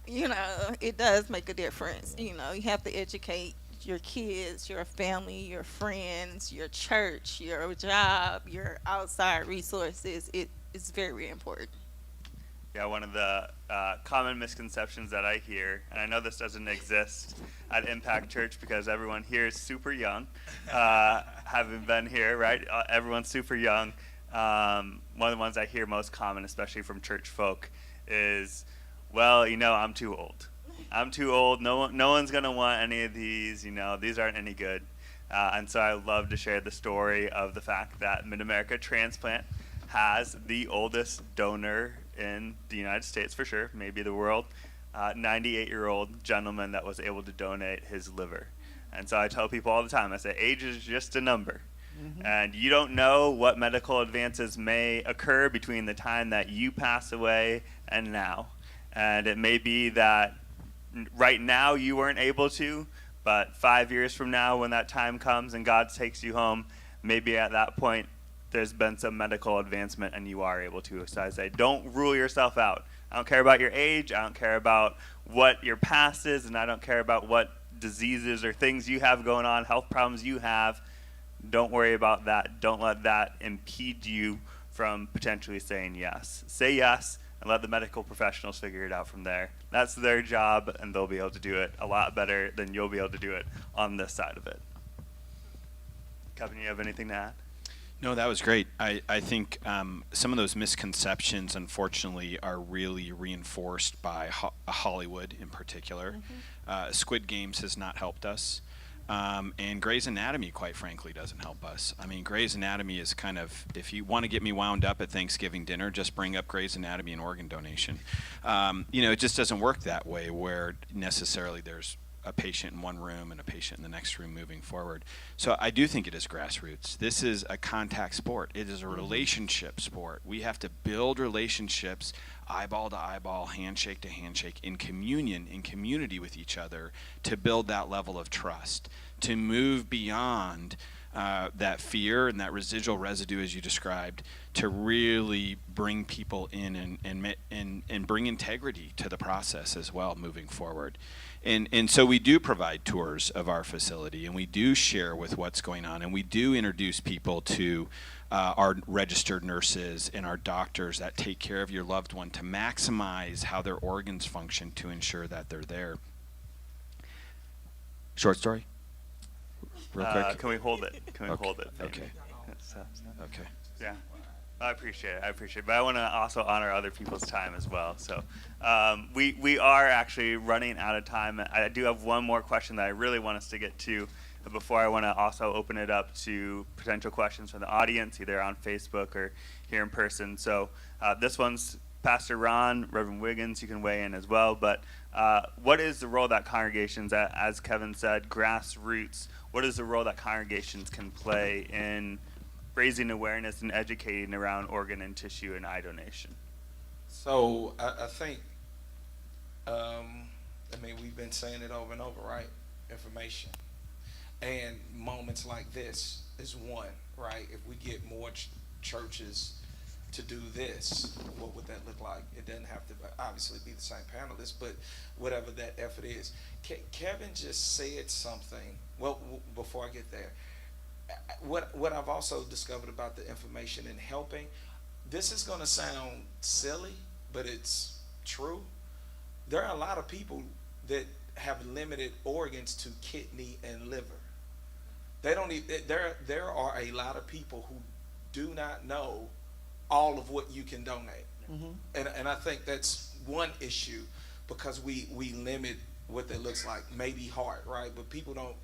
you know, it does make a difference. You know, you have to educate your kids, your family, your friends, your church, your job, your outside resources. It is very important. Yeah, one of the common misconceptions that I hear, and I know this doesn't exist at Impact Church because everyone here is super young, having been here, right? Everyone's super young. One of the ones I hear most common, especially from church folk, is, well, you know, I'm too old. I'm too old. No one's going to want any of these. You know, these aren't any good. And so I love to share the story of the fact that Mid-America Transplant has the oldest donor in the United States, for sure, maybe the world, 98-year-old gentleman that was able to donate his liver. And so I tell people all the time, I say, age is just a number. And you don't know what medical advances may occur between the time that you pass away and now. And it may be that right now you weren't able to, but 5 years from now when that time comes and God takes you home, maybe at that point there's been some medical advancement and you are able to. So I say, don't rule yourself out. I don't care about your age. I don't care about what your past is, and I don't care about what diseases or things you have going on, health problems you have. Don't worry about that. Don't let that impede you from potentially saying yes. Say yes and let the medical professionals figure it out from there. That's their job, and they'll be able to do it a lot better than you'll be able to do it on this side of it. Kevin, you have anything to add? No, that was great. I think some of those misconceptions, unfortunately, are really reinforced by Hollywood in particular. Squid Games has not helped us. And Grey's Anatomy, quite frankly, doesn't help us. I mean, Grey's Anatomy is kind of, if you want to get me wound up at Thanksgiving dinner, just bring up Grey's Anatomy and organ donation. You know, it just doesn't work that way where necessarily there's a patient in one room and a patient in the next room moving forward. So I do think it is grassroots. This is a contact sport. It is a relationship sport. We have to build relationships eyeball to eyeball, handshake to handshake, in communion, in community with each other, to build that level of trust, to move beyond that fear and that residual residue, as you described, to really bring people in and bring integrity to the process as well moving forward. And so we do provide tours of our facility, and we do share with what's going on, and we do introduce people to our registered nurses and our doctors that take care of your loved one to maximize how their organs function to ensure that they're there. Short story? Real quick? Can we hold it? Can we Okay. hold it? Okay. So, Okay. yeah. I appreciate it. I appreciate it. But I want to also honor other people's time as well. So we are actually running out of time. I do have one more question that I really want us to get to before I want to also open it up to potential questions from the audience, either on Facebook or here in person. So this one's Pastor Ron, Reverend Wiggins, you can weigh in as well. But what is the role that congregations, as Kevin said, grassroots, what is the role that congregations can play in raising awareness and educating around organ and tissue and eye donation? So I think, we've been saying it over and over, right? Information. And moments like this is one, right? If we get more churches to do this, what would that look like? It doesn't have to obviously be the same panelists, but whatever that effort is. Kevin just said something. Well, before I get there, what I've also discovered about the information and helping, this is going to sound silly, but it's true. There are a lot of people that have limited organs to kidney and liver. They don't even, there are a lot of people who do not know all of what you can donate. Mm-hmm. And I think that's one issue, because we limit what that looks like. Maybe heart, right? But people don't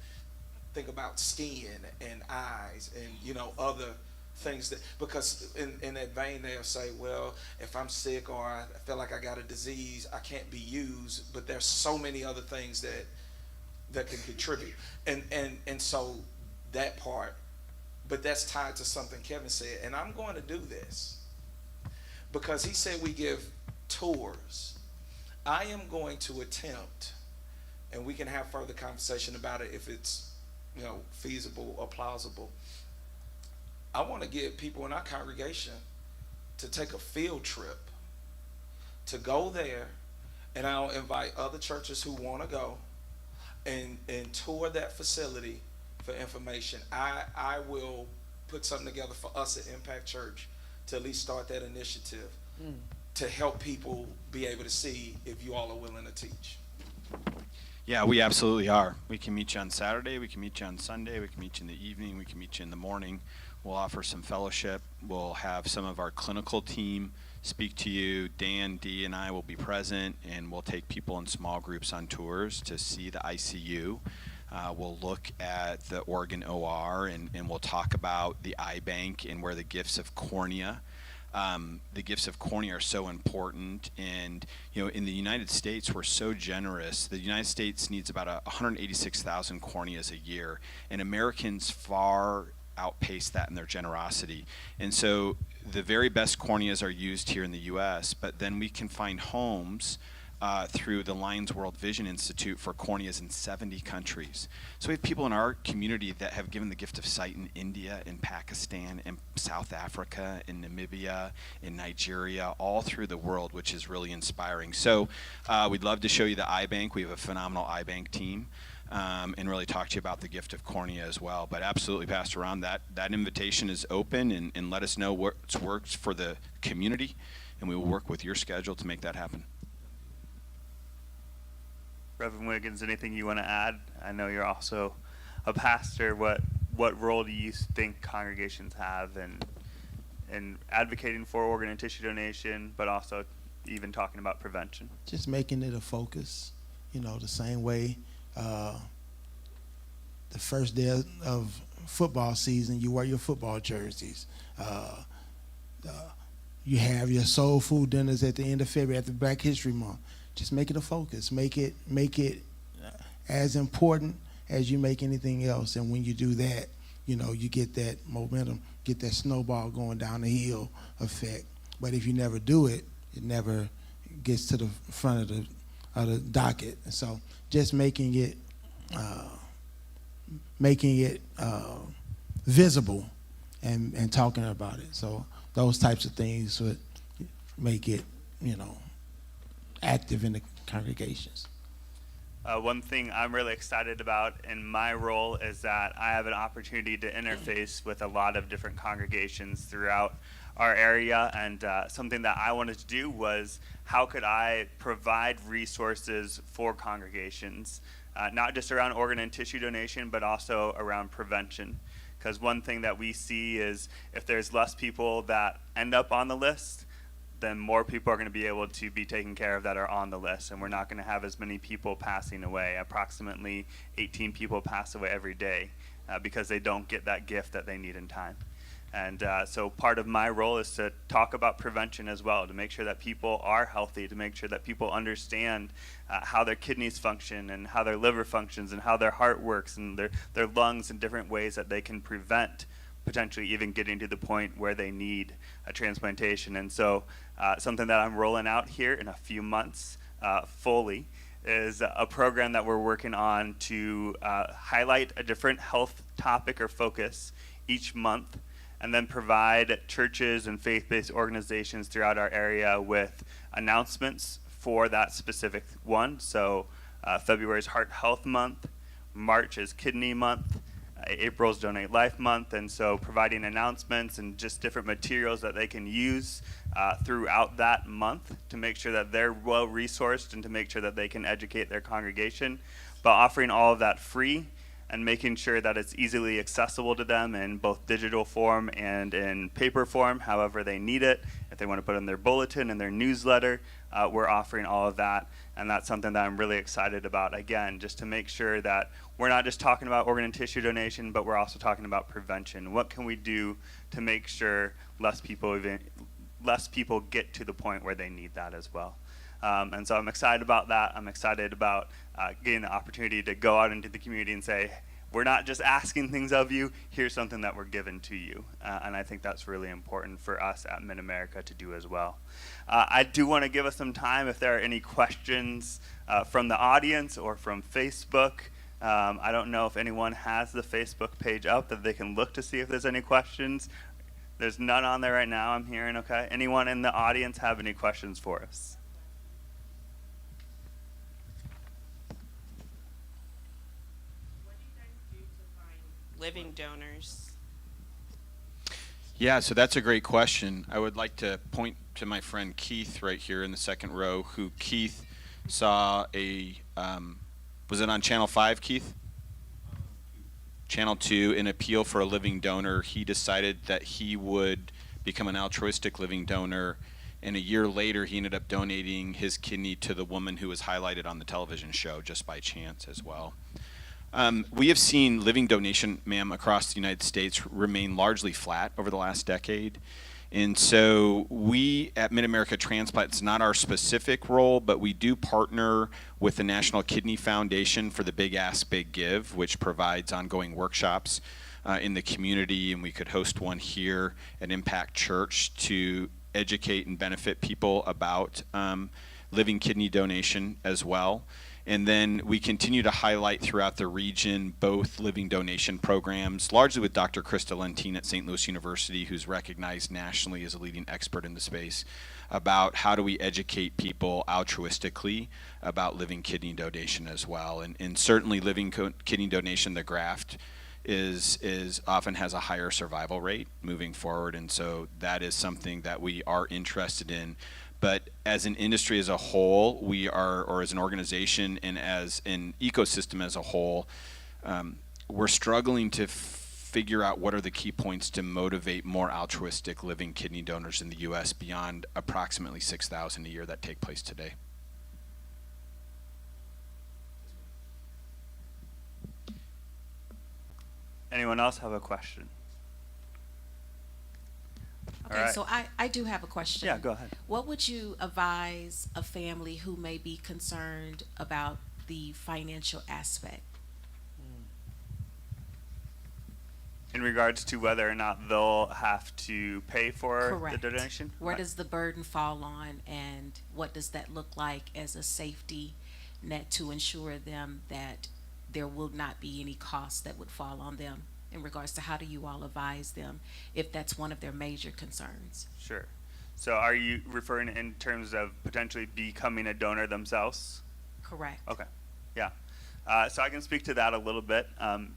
think about skin and eyes and other things that, because in that vein they'll say, well, if I'm sick or I feel like I got a disease, I can't be used. But there's so many other things that can contribute, and so that part. But that's tied to something Kevin said, and I'm going to do this because he said we give tours. I am going to attempt, and we can have further conversation about it if it's feasible or plausible. I want to get people in our congregation to take a field trip, to go there, and I'll invite other churches who want to go and tour that facility for information. I will put something together for us at Impact Church to at least start that initiative to help people be able to see if you all are willing to teach. Yeah, we absolutely are. We can meet you on Saturday, we can meet you on Sunday, we can meet you in the evening, we can meet you in the morning. We'll offer some fellowship. We'll have some of our clinical team speak to you. Dan, Dee, and I will be present, and we'll take people in small groups on tours to see the ICU. We'll look at the organ OR, and we'll talk about the eye bank and where the gifts of cornea. The gifts of cornea are so important, and in the United States we're so generous. The United States needs about 186,000 corneas a year, and Americans far outpace that in their generosity. And so the very best corneas are used here in the U.S., but then we can find homes through the Lions World Vision Institute for corneas in 70 countries. So we have people in our community that have given the gift of sight in India, in Pakistan, in South Africa, in Namibia, in Nigeria, all through the world, which is really inspiring. So we'd love to show you the eye bank. We have a phenomenal eye bank team, and really talk to you about the gift of cornea as well. But absolutely, Pastor Ron, that invitation is open, and let us know what works for the community, and we will work with your schedule to make that happen. Reverend Wiggins, anything you want to add? I know you're also a pastor. What role do you think congregations have in advocating for organ and tissue donation, but also even talking about prevention? Just making it a focus, the same way the first day of football season, you wear your football jerseys. You have your soul food dinners at the end of February after Black History Month. Just make it a focus. Make it as important as you make anything else. And when you do that, you get that momentum, get that snowball going down the hill effect. But if you never do it, it never gets to the front of the docket. And so just making it visible and talking about it. So those types of things would make it, active in the congregations. One thing I'm really excited about in my role is that I have an opportunity to interface with a lot of different congregations throughout our area, and something that I wanted to do was how could I provide resources for congregations, not just around organ and tissue donation, but also around prevention. Because one thing that we see is if there's less people that end up on the list, then more people are going to be able to be taken care of that are on the list, and we're not going to have as many people passing away. Approximately 18 people pass away every day because they don't get that gift that they need in time. And so part of my role is to talk about prevention as well, to make sure that people are healthy, to make sure that people understand how their kidneys function and how their liver functions and how their heart works and their lungs and different ways that they can prevent potentially even getting to the point where they need a transplantation. And so something that I'm rolling out here in a few months fully is a program that we're working on to highlight a different health topic or focus each month, and then provide churches and faith-based organizations throughout our area with announcements for that specific one. So February is Heart Health Month, March is Kidney Month, April's Donate Life Month, and so providing announcements and just different materials that they can use throughout that month to make sure that they're well resourced and to make sure that they can educate their congregation, but offering all of that free and making sure that it's easily accessible to them in both digital form and in paper form, however they need it. If they want to put in their bulletin and their newsletter, we're offering all of that. And that's something that I'm really excited about, again, just to make sure that we're not just talking about organ and tissue donation, but we're also talking about prevention. What can we do to make sure less people get to the point where they need that as well? And so I'm excited about that. I'm excited about getting the opportunity to go out into the community and say, we're not just asking things of you, here's something that we're given to you. And I think that's really important for us at Mid-America to do as well. I do want to give us some time if there are any questions from the audience or from Facebook. I don't know if anyone has the Facebook page up that they can look to see if there's any questions. There's none on there right now, I'm hearing, okay? Anyone in the audience have any questions for us? Living donors? Yeah, so that's a great question. I would like to point to my friend Keith right here in the second row, who Keith saw was it on Channel 5, Keith? Channel 2, an appeal for a living donor. He decided that he would become an altruistic living donor, and a year later he ended up donating his kidney to the woman who was highlighted on the television show just by chance as well. We have seen living donation, ma'am, across the United States remain largely flat over the last decade. And so we at Mid-America Transplant, it's not our specific role, but we do partner with the National Kidney Foundation for the Big Ask, Big Give, which provides ongoing workshops in the community. And we could host one here at Impact Church to educate and benefit people about living kidney donation as well. And then we continue to highlight throughout the region both living donation programs, largely with Dr. Krista Lentine at St. Louis University, who's recognized nationally as a leading expert in the space, about how do we educate people altruistically about living kidney donation as well. And certainly living kidney donation, the graft, is often has a higher survival rate moving forward. And so that is something that we are interested in. But as an industry as a whole, we are, or as an organization and as an ecosystem as a whole, we're struggling to figure out what are the key points to motivate more altruistic living kidney donors in the U.S. beyond approximately 6,000 a year that take place today. Anyone else have a question? Okay, right. so I do have a question. Yeah, go ahead. What would you advise a family who may be concerned about the financial aspect? In regards to whether or not they'll have to pay for Correct. the donation? Where Right. does the burden fall on, and what does that look like as a safety net to ensure them that there will not be any costs that would fall on them? in regards to how do you all advise them if that's one of their major concerns? Sure. So are you referring in terms of potentially becoming a donor themselves? Correct. Okay. Yeah. So I can speak to that a little bit.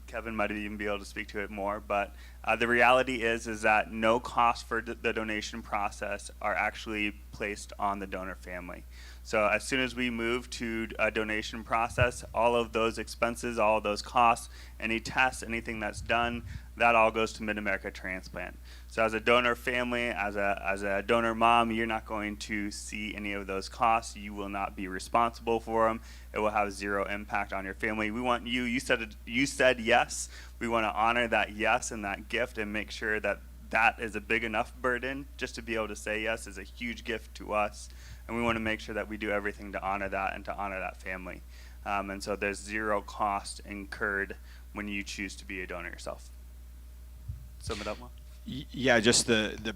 Kevin might even be able to speak to it more, but the reality is that no cost for the donation process are actually placed on the donor family. So as soon as we move to a donation process, all of those expenses, all of those costs, any tests, anything that's done, that all goes to Mid-America Transplant. So as a donor family, as a donor mom, you're not going to see any of those costs. You will not be responsible for them. It will have zero impact on your family. We want you said yes. We want to honor that yes and that gift and make sure that that is a big enough burden. Just to be able to say yes is a huge gift to us. And we want to make sure that we do everything to honor that and to honor that family. And so there's zero cost incurred when you choose to be a donor yourself. Sum it up, Mom. Yeah, just the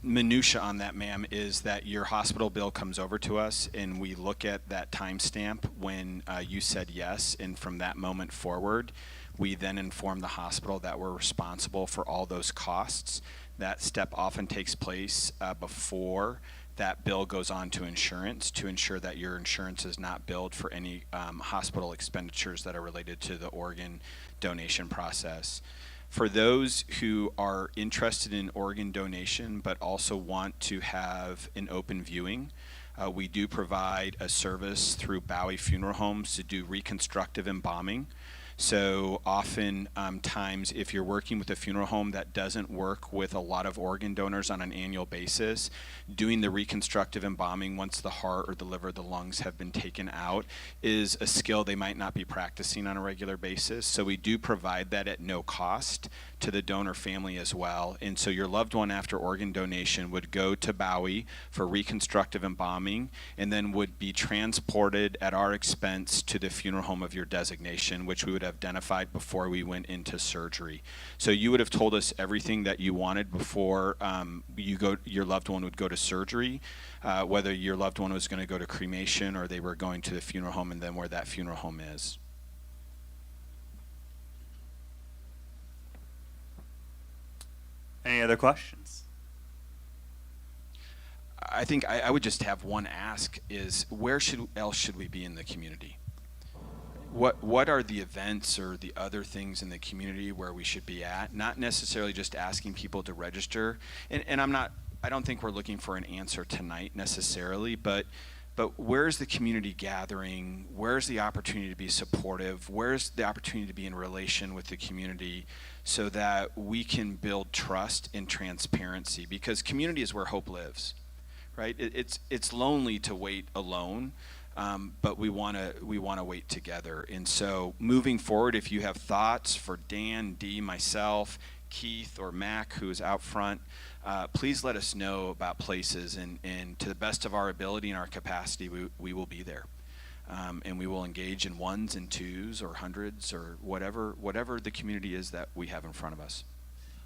minutia on that, ma'am, is that your hospital bill comes over to us, and we look at that timestamp when you said yes, and from that moment forward, we then inform the hospital that we're responsible for all those costs. That step often takes place before that bill goes on to insurance to ensure that your insurance is not billed for any hospital expenditures that are related to the organ donation process. For those who are interested in organ donation but also want to have an open viewing, we do provide a service through Bowie Funeral Homes to do reconstructive embalming. So often times if you're working with a funeral home that doesn't work with a lot of organ donors on an annual basis, doing the reconstructive embalming once the heart or the liver, the lungs have been taken out is a skill they might not be practicing on a regular basis. So we do provide that at no cost to the donor family as well. And so your loved one after organ donation would go to Bowie for reconstructive embalming and then would be transported at our expense to the funeral home of your designation, which we would have identified before we went into surgery. So you would have told us everything that you wanted before your loved one would go to surgery, whether your loved one was going to go to cremation or they were going to the funeral home and then where that funeral home is. Any other questions? I think I would just have one ask is where else should we be in the community? What are the events or the other things in the community where we should be at? Not necessarily just asking people to register. And I don't think we're looking for an answer tonight necessarily, but where's the community gathering? Where's the opportunity to be supportive? Where's the opportunity to be in relation with the community so that we can build trust and transparency? Because community is where hope lives, right? It's lonely to wait alone. But we want to wait together. And so moving forward, if you have thoughts for Dan, Dee, myself, Keith, or Mac, who is out front, please let us know about places. And to the best of our ability and our capacity, we will be there. And we will engage in ones and twos or hundreds or whatever the community is that we have in front of us.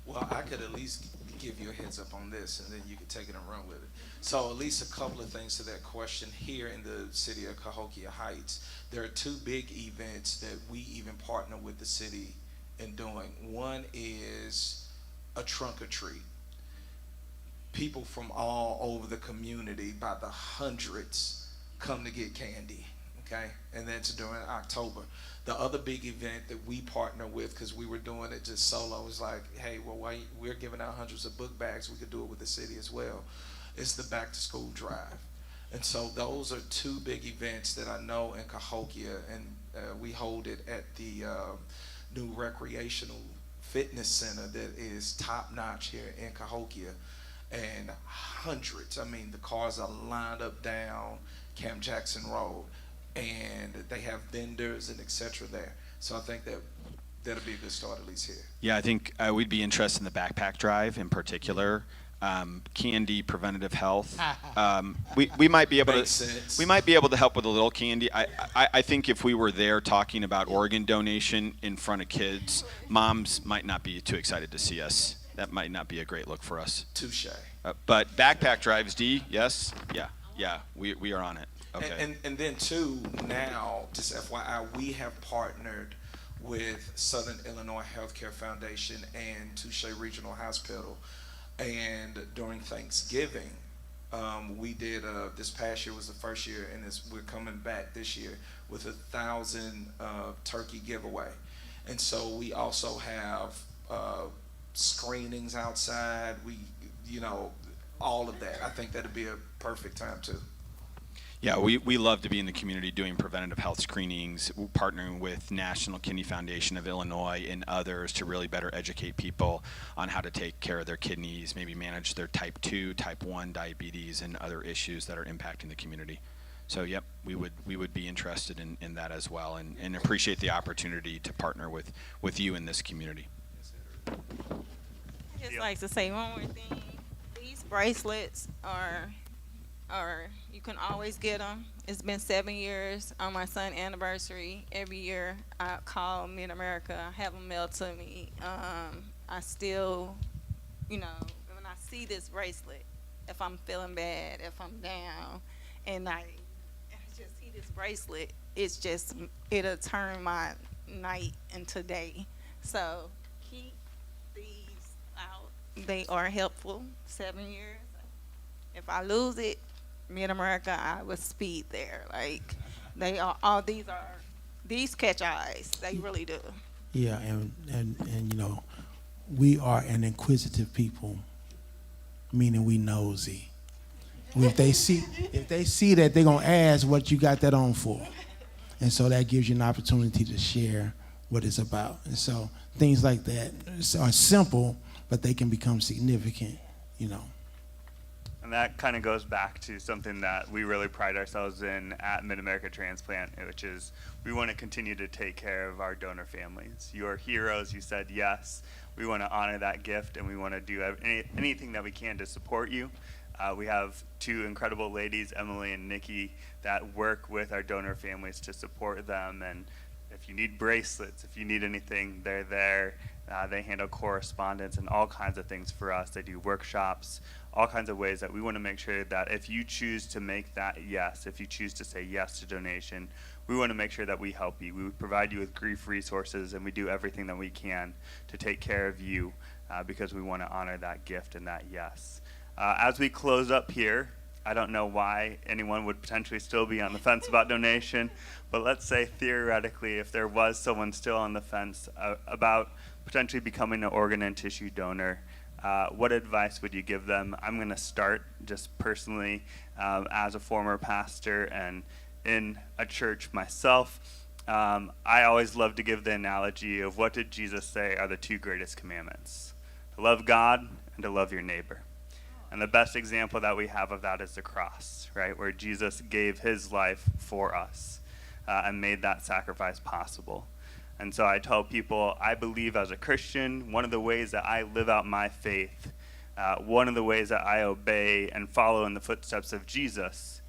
Well, I could at least give you a heads up on this, and then you can take it and run with it. So at least a couple of things to that question. Here in the city of Cahokia Heights, there are two big events that we even partner with the city in doing. One is a trunk or treat. People from all over the community, by the hundreds, come to get candy, okay? And that's during October. The other big event that we partner with, because we were doing it just solo, was like, hey, well, why we're giving out hundreds of book bags, we could do it with the city as well. It's the back to school drive. And so those are two big events that I know in Cahokia, and we hold it at the new recreational fitness center that is top notch here in Cahokia. And hundreds, I mean, the cars are lined up down Camp Jackson Road, and they have vendors and etc. there. So I think that'll be a good start at least here. Yeah, I think we'd be interested in the backpack drive in particular. Candy, preventative health. We might be able to help with a little candy. I think if we were there talking about organ donation in front of kids, moms might not be too excited to see us. That might not be a great look for us. Touche. But backpack drives, D, yes? Yeah, we are on it. Okay. And then too, now, just FYI, we have partnered with Southern Illinois Healthcare Foundation and Touche Regional Hospital. And during Thanksgiving, we did, this past year was the first year, and we're coming back this year with 1,000 turkey giveaway. And so we also have screenings outside. You know, all of that. I think that'd be a perfect time too. Yeah, we love to be in the community doing preventative health screenings, partnering with National Kidney Foundation of Illinois and others to really better educate people on how to take care of their kidneys, maybe manage their type 2, type 1 diabetes and other issues that are impacting the community. So, yep, we would be interested in that as well, and appreciate the opportunity to partner with you in this community. I just like to say one more thing. These bracelets are you can always get them. It's been 7 years on my son's anniversary. Every year I call Mid America, have them mailed to me. I still, when I see this bracelet, if I'm feeling bad, if I'm down, and I just see this bracelet, it'll turn my night into day. So keep these out. They are helpful. 7 years. If I lose it, Mid America, I would speed there. Like these catch eyes. They really do. Yeah, and we are an inquisitive people, meaning we nosy. If they see that, they're gonna ask what you got that on for, and so that gives you an opportunity to share what it's about. And so things like that are simple, but they can become significant. And that kind of goes back to something that we really pride ourselves in at Mid-America Transplant, which is we want to continue to take care of our donor families. You are heroes. You said yes. We want to honor that gift, and we want to do anything that we can to support you. We have two incredible ladies, Emily and Nikki, that work with our donor families to support them. And if you need bracelets, if you need anything, they're there. They handle correspondence and all kinds of things for us. They do workshops, all kinds of ways that we want to make sure that if you choose to make that yes, if you choose to say yes to donation, we want to make sure that we help you. We provide you with grief resources, and we do everything that we can to take care of you because we want to honor that gift and that yes. As we close up here, I don't know why anyone would potentially still be on the fence about donation, but let's say theoretically if there was someone still on the fence about potentially becoming an organ and tissue donor, what advice would you give them? I'm going to start just personally as a former pastor and in a church myself. I always love to give the analogy of what did Jesus say are the two greatest commandments: to love God and to love your neighbor. And the best example that we have of that is the cross, right, where Jesus gave his life for us and made that sacrifice possible. And so I tell people, I believe as a Christian, one of the ways that I live out my faith, one of the ways that I obey and follow in the footsteps of Jesus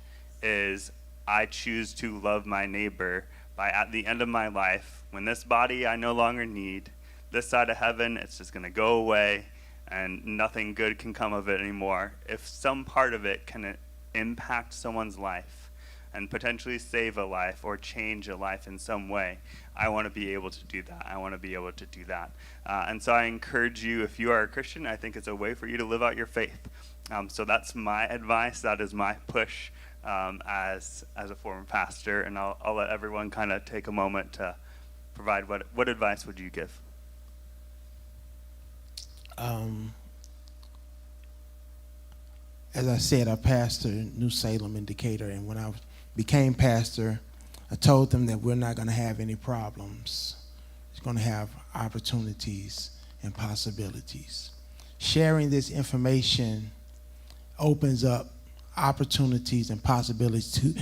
is I choose to love my neighbor by at the end of my life, when this body I no longer need, this side of heaven, it's just going to go away and nothing good can come of it anymore. If some part of it can impact someone's life and potentially save a life or change a life in some way, I want to be able to do that. I want to be able to do that. And so I encourage you, if you are a Christian, I think it's a way for you to live out your faith. So that's my advice. That is my push as a former pastor. And I'll let everyone kind of take a moment to provide what advice would you give? As I said, I pastored New Salem in Decatur, and when I became pastor, I told them that we're not going to have any problems. It's going to have opportunities and possibilities. Sharing this information opens up opportunities and possibilities to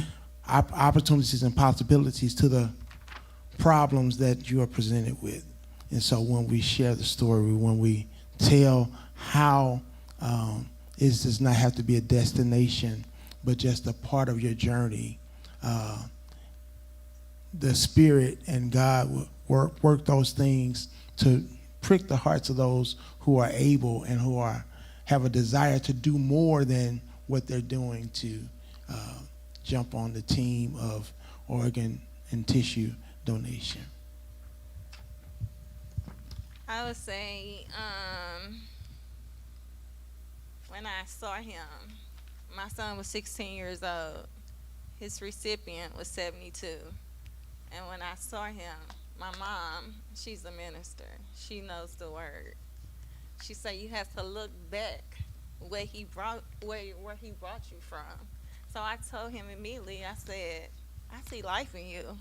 the problems that you are presented with. And so when we share the story, when we tell how it does not have to be a destination, but just a part of your journey, the Spirit and God will work those things to prick the hearts of those who are able and who have a desire to do more than what they're doing to jump on the team of organ and tissue donation. I would say, when I saw him, my son was 16 years old. His recipient was 72. And when I saw him, my mom, she's a minister. She knows the word. She said you have to look back where he brought you from. So I told him immediately. I said, I see life in you.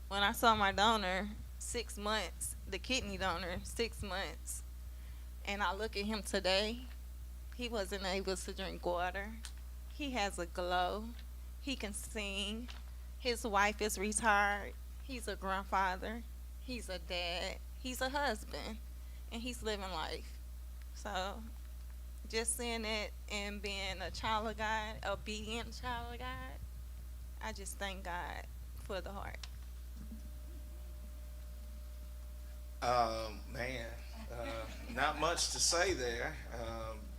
When I saw my donor, 6 months, the kidney donor, 6 months, and I look at him today, he wasn't able to drink water. He has a glow. He can sing. His wife is retired. He's a grandfather. He's a dad. He's a husband. And he's living life. So just seeing it and being a child of God, obedient child of God, I just thank God for the heart. Man, not much to say there.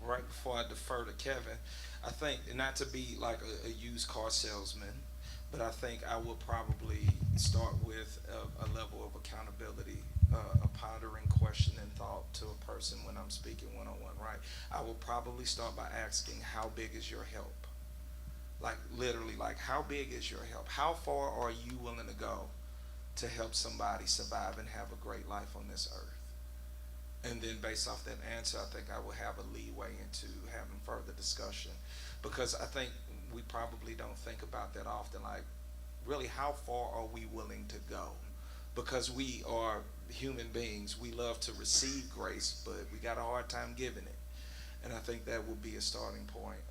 Right before I defer to Kevin, I think not to be like a used car salesman, but I think I will probably start with a level of accountability, a pondering question and thought to a person when I'm speaking one on one. Right, I will probably start by asking, "How big is your help?" Like literally, like how big is your help? How far are you willing to go to help somebody survive and have a great life on this earth? And then based off that answer, I think I will have a leeway into having further discussion, because I think we probably don't think about that often. Like, really, how far are we willing to go? Because we are human beings, we love to receive grace, but we got a hard time giving it. And I think that will be a starting point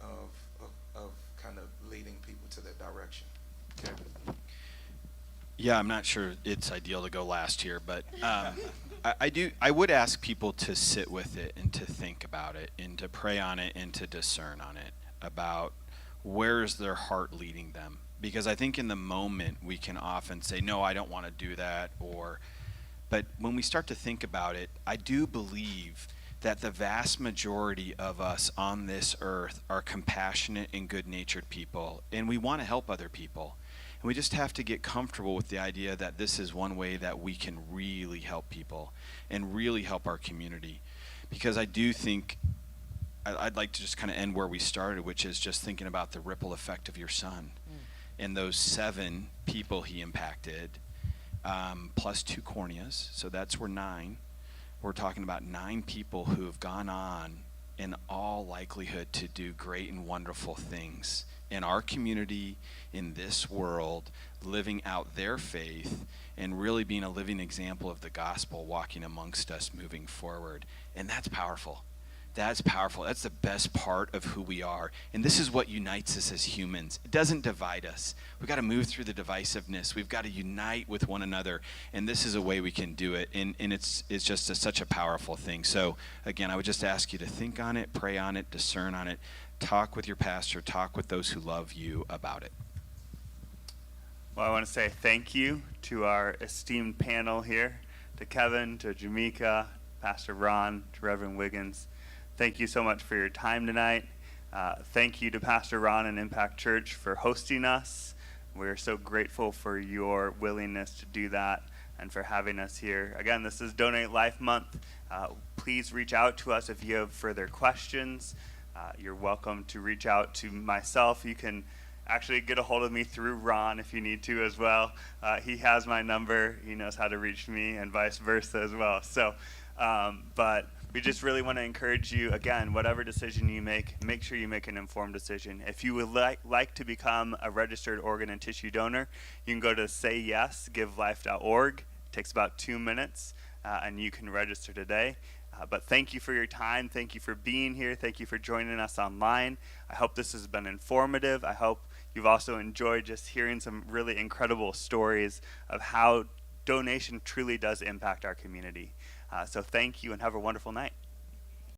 of kind of leading people to that direction. Okay. Yeah, I'm not sure it's ideal to go last here, but I would ask people to sit with it and to think about it and to pray on it and to discern on it about where is their heart leading them. Because I think in the moment we can often say, no, I don't want to do that, but when we start to think about it, I do believe that the vast majority of us on this earth are compassionate and good-natured people, and we want to help other people. And we just have to get comfortable with the idea that this is one way that we can really help people and really help our community. Because I do think I'd like to just kind of end where we started, which is just thinking about the ripple effect of your son and those 7 people he impacted, plus 2 corneas. So that's where 9. We're talking about 9 people who have gone on in all likelihood to do great and wonderful things in our community, in this world, living out their faith and really being a living example of the gospel walking amongst us moving forward. And that's powerful. That's powerful. That's the best part of who we are. And this is what unites us as humans. It doesn't divide us. We've got to move through the divisiveness. We've got to unite with one another. And this is a way we can do it. And it's just such a powerful thing. So, again, I would just ask you to think on it, pray on it, discern on it. Talk with your pastor. Talk with those who love you about it. Well, I want to say thank you to our esteemed panel here, to Kevin, to Jamaica, Pastor Ron, to Reverend Wiggins. Thank you so much for your time tonight. Thank you to Pastor Ron and Impact Church for hosting us. We're so grateful for your willingness to do that and for having us here. Again, this is Donate Life Month. Please reach out to us if you have further questions. You're welcome to reach out to myself. You can actually get a hold of me through Ron if you need to as well. He has my number. He knows how to reach me and vice versa as well. So, but we just really want to encourage you, again, whatever decision you make sure you make an informed decision. If you would like to become a registered organ and tissue donor, you can go to sayyesgivelife.org. It takes about 2 minutes, and you can register today. But thank you for your time. Thank you for being here. Thank you for joining us online. I hope this has been informative. I hope you've also enjoyed just hearing some really incredible stories of how donation truly does impact our community. So thank you and have a wonderful night.